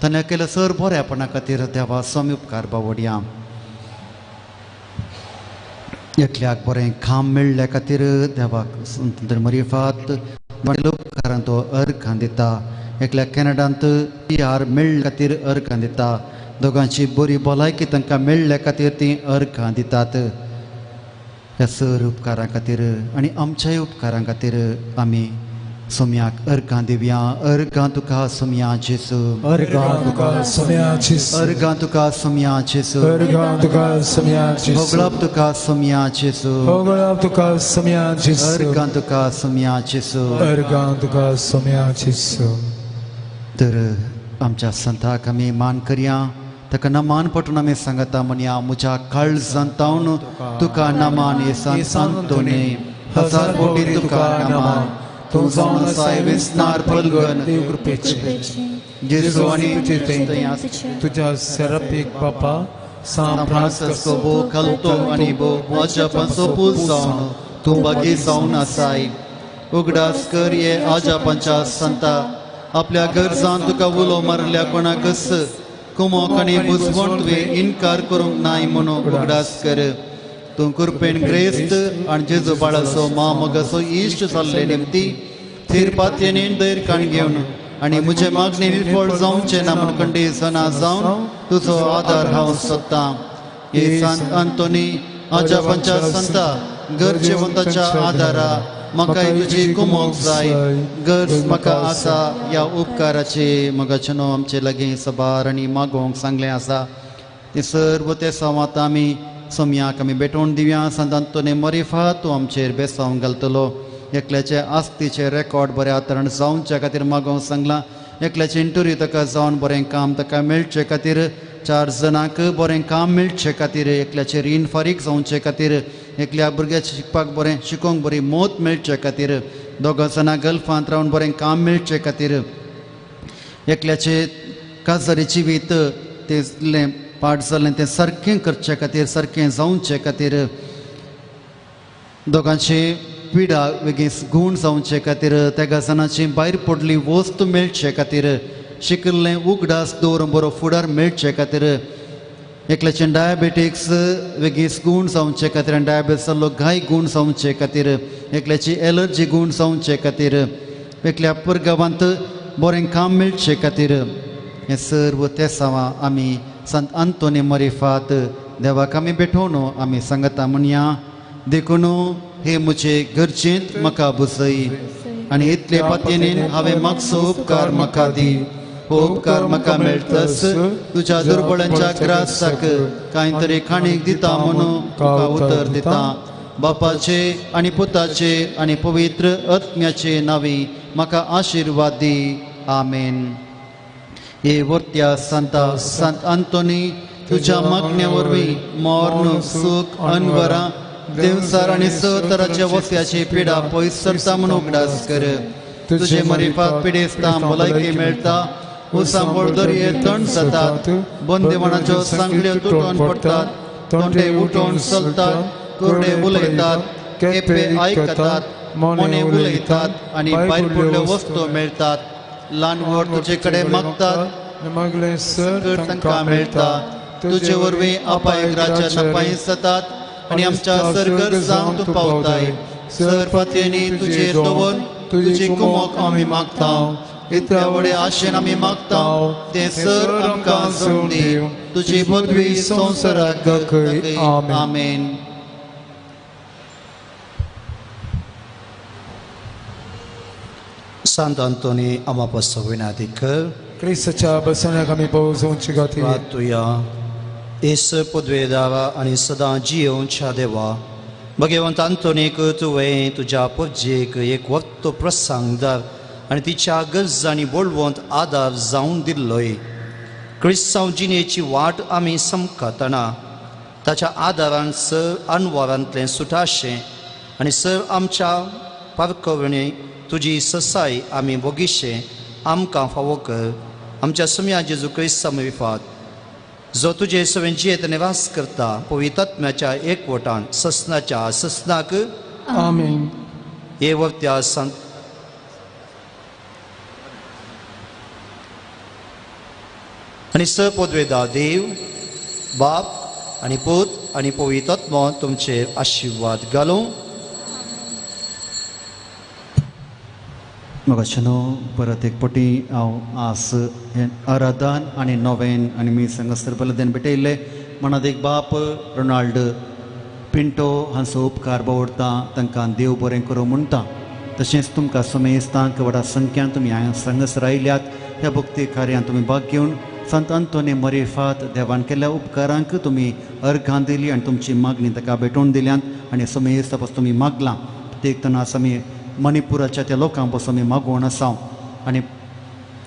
S5: ताणें केल्या सर बऱ्यापणा खातीर देवा स्वामी उपकार बावडया. एकल्याक बरें काम मेळ्ळ्या खातीर देवाक संत मरिफात उपकारान तो अर्घां दिता. एकल्याक कॅनडांत PR मेळ्ळे खातीर अर्घां दिता. दोगांची बरी भलायकी तांकां मेळ्ळ्या खातीर ती अर्घां दितात. ह्या सर उपकारां खातीर आनी आमच्याय उपकारां खातीर आमी सोम्याक अर्घां दिवया. अर्घां तुका सोम्या जेसू.
S1: अर्घां तुका सोम्या जेसू.
S5: अर्घां तुका सोम्या जेसू.
S1: अर्घां तुका सोम्या जेसू.
S5: होगळप तुका सोम्या जेसू.
S1: होगळप तुका सोम्या जेसू.
S5: अर्घां तुका सोम्या जेसू.
S1: अर्घां तुका सोम्या जेसू.
S5: तर आमच्या संताक आमी मान करया. ताका नमान पटून आमी सांगता म्हणया म्हज्या काळजांतावन तुका नमान ये सांतोने हजार कोटी तुका नमान तूं जावन आसाय वेसनार पलगन
S1: देव कृपेचे
S5: जेजू आनी
S1: तुझ्या सेरापीक बापा सांत
S5: फ्रांसिस्को बो कल्तो आनी बो आजापांचो पूत जावन तूं बागी जावन आसाय. उगडास कर ये आजापांच्या संता आपल्या गरजान तुका उलो मारल्या कोणाकच कुमोक आनी बुजवण तुवें इन्कार करूंक नाय म्हणून उगडास कर. तूं कृपेन ग्रेस्त आनी जेजू बाळाचो मामोगाचो इश्ट जाल्ले निमती थिरपातयेनी दैरकाण घेवन आनी म्हजे मागणी निर्फळ जावचे ना म्हूण खंडेसना जावन तुजो आदार हांव सोदतां. हे सांत आंतोनी आजापांच्या संता गरजेवंताच्या आदारा म्हाकाय तुजी कुमोक जाय. गरज म्हाका आसा ह्या उपकाराचे मोगाचेनो आमचे लागीं सबार आनी मागोवंक सांगलें आसा. ते सर्व ते संवाद आमी सोम्याक आमी भेटोवन दिवया. संत आंतोनी मरिफात तूं आमचेर बेसांव घालतलो. एकल्याचे आस्तीचे रेकॉर्ड बरें आतरण जावचे खातीर मागोवंक सांगलां. एकल्याचे इंटरव्यू ताका जावन बरें काम ताका मेळचे खातीर 4 जाणांक बरें काम मेळचे खातीर एकल्याचे रीण फारीक जावचे खातीर एकल्या भुरग्याचे शिकपाक बरें शिकोवंक बरी मोत मेळचे खातीर 2 जाणां गल्फांत रावन बरें काम मेळचे खातीर एकल्याचे काजारी जिवीत तें पाट जाल्लें तें सारकें करचे खातीर सारकें जावचे खातीर दोगांची पिडा वेगीस गूण जावचे खातीर त्या जाणांची भायर पडली वस्त मेळचे खातीर शिकिल्लें उगडास दवरून बरो फुडार मेळचे खातीर एकल्याचे डायबेटिक्स वेगीस गूण जावचे खातीर आनी डायबेटीस जाल्लो घाय गूण जावचे खातीर एकल्याची एलर्जी गूण जावचे खातीर एकल्या परगांवांत बरें काम मेळचे खातीर हें सर्व ते सावा आमी संत आंतोनी मरिफात देवाक आमी भेटोवन आमी सांगता म्हणया देखून हे म्हजे गरजेंत म्हाका बुजय आनी इतले पातयेन हांवें मागचो उपकार म्हाका दी. हो उपकार म्हाका मेळटस तुज्या दुर्बळांच्या ग्रासाक कांय तरी खाणीक दिता म्हणून तुका उतर दिता. बापाचे आनी पुताचे आनी पवित्र आत्म्याचे नांवी म्हाका आशिर्वाद दी. आमेन. हे वर्त्या सांता संत आंतोनी तुज्या मागण्या वरवीं मोर्न सूख अनवरां देवसार आनी स तरांच्या वस्त्याची पिडा पयस सरता म्हूण उगडास कर. तुजे मरिफात पिडेस्तां भलायकी मेळटा उसांबळ दर्ये थंड जातात बंदिवानाच्यो सांगल्यो तुटून पडतात तोंडे उठून चलतात कुरडे उलयतात केपे आयकतात मोने उलयतात आनी भायर पडल्यो वस्तू मेळतात ल्हान व्हड तुजे कडेन मागतात
S1: मागले सर
S5: तांकां मेळटा तुजे वरवीं अपायक राज्यान अपायस जातात आनी आमच्या सरगर जावन तूं पावताय सर फातयेनी तुजेर दवर तुजी कुमोक आमी मागता इतल्या व्हडे आशेन आमी मागता ते सर आमकां जळून दी तुजी पदवी संवसाराक दाखय आमेन
S2: Santo Antoni ama pasawinati कर
S1: ख्रिस्ताच्या बसण्याक आमी पोवचोवची खातीर
S2: तुया येस पदवेदारा आनी सदां जियोवच्या देवा भगवंत आंतोनीक तुवें तुज्या पबजेक एक वक्तो प्रसंगदार आनी तिच्या गरजांनी बोळवंत आदार जावन दिल्लोय क्रिस्तांव जिणेची वाट आमी समकतना ताच्या आदारान सर अनवरांतलें सुटाशें आनी सर आमच्या पारकवणी तुजी ससाय आमी बोगिशें आमकां फावो कर आमच्या सुम्या जेजू क्रिस्ता विफात जो तुजे सवें जियेत निवास करता पवित्रात्म्याच्या एकवटान ससनाच्या ससनाक
S1: आमीन
S2: हे वक्त्या संत आनी स पदवेदा देव बाप आनी पूत आनी पवित्रात्मो तुमचेर आशिर्वाद घालूं
S5: मगाच्यानो परत एक पटी हांव आस आराधन आनी नोवेन आनी मी संगस्तर बलदेन भेटयल्ले मनात एक बाप रोनाल्ड पिंटो हांचो उपकार बावडटा तांकां देव बरें करूं म्हणटा तशेंच तुमकां समेस्तांक व्हडा संख्यान तुमी हांगा संगस्तर आयल्यात ह्या भक्ती कार्यांत तुमी भाग घेवन संत अंतोनी मरेफात देवान केल्ल्या उपकारांक तुमी अर्घां दिली आनी तुमची मागणी ताका भेटोवन दिल्यात आनी समेस्त पासून तुमी मागलां प्रत्येक तनास आमी मणिपुराच्या त्या लोकांक पासून आमी मागोवन आसा आनी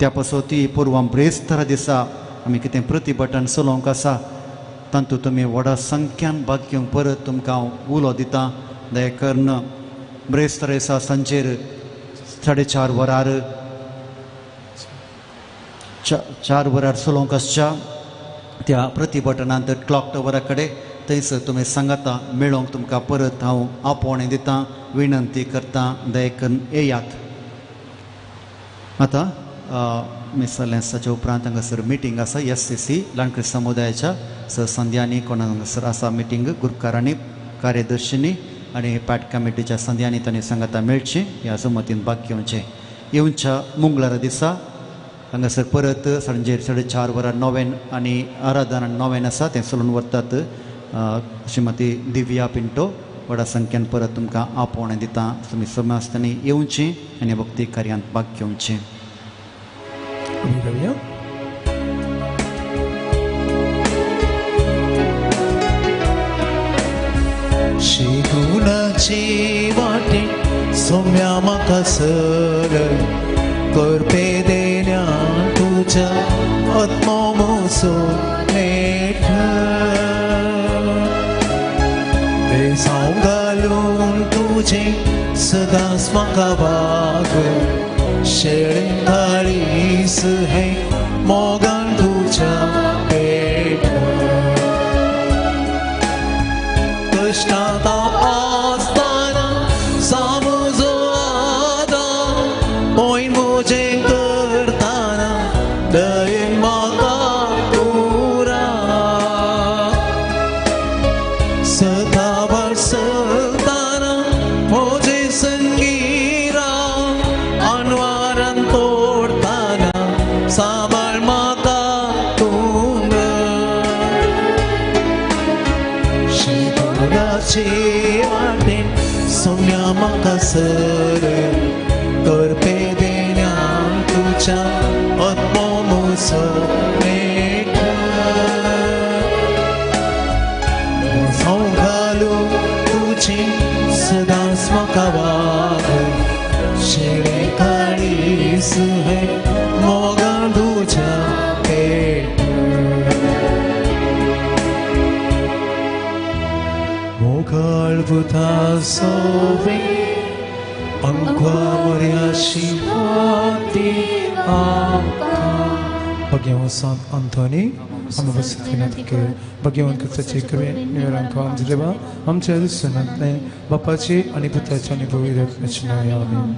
S5: त्या पासून ती पुरवां ब्रेस्तारा दिसा आमी कितें प्रतिभटन चलोवंक आसा तातूंत तुमी व्हडा संख्यान भाग घेवंक परत तुमकां हांव उलो दितां दया करून ब्रेस्तारा दिसा सांजेर 4:30 वरार 4 वरार चलोवंक आसच्या त्या प्रतिभटनांत क्लॉक टवरा कडेन थंयसर तुमी सांगाता मेळोवंक तुमकां परत हांव आपोवणें दितां विनंती करता दया करून येयात आतां मिसलेन्साच्या उपरांत हांगासर मिटींग आसा SCC ल्हानकृष्ण समुदायाच्या संध्यांनी कोणाक हांगासर आसा मिटींग गुरकारांनी कार्यदर्शिनी आनी पाट कमिटीच्या संध्यांनी तांणी सांगाता मेळची ह्या जमतीन भाग घेवचें येवच्या मंगळारा दिसा हांगासर परत सांजेर 4:30 वरार नोवेन आनी आराधन आनी नोवेन आसा तें चलून व्हरतात श्रीमती दिव्या पिंटो व्हडा संख्यान परत तुमकां आपोवणें दितां तुमी समस्तांनी येवचीं आनी भक्ती कार्यांत भाग घेवचें
S1: शिगुणाची वाटे सोम्या म्हाका सर करपे देण्या तुज्या आत्मो मोसो मेठ बेसांव घालून तुजे सदांच म्हाका वाग शेळे काळीस हे मोगान तुज्या पेठ कश्टांत आसतना सामुजो आदार मोय मोजें करतना दयेन म्हाका तुरा सतावर सताना मोजे संगीरा अनवारान तोडताना सांबाळ म्हाका तुंग शिगुणाचे वाटेन सोम्या म्हाका सर करपे देण्या तुज्या आत्मो मोसो मेठ मोसांव घालून तुजी सदांच म्हाका वाग शेळे काळीस हे मोगान तुज्या पेठ मोगाळ बुधा सोवे अंक्वा मर्याशी वाती आमकां Bhagyavan Sant Anthony, Amavasathinatike, Bhagyavan Katsachikave, Nirankam Driva, Amchadu Sunatne, Bapachi, Aniputacha Nipuvidak Nachinayami.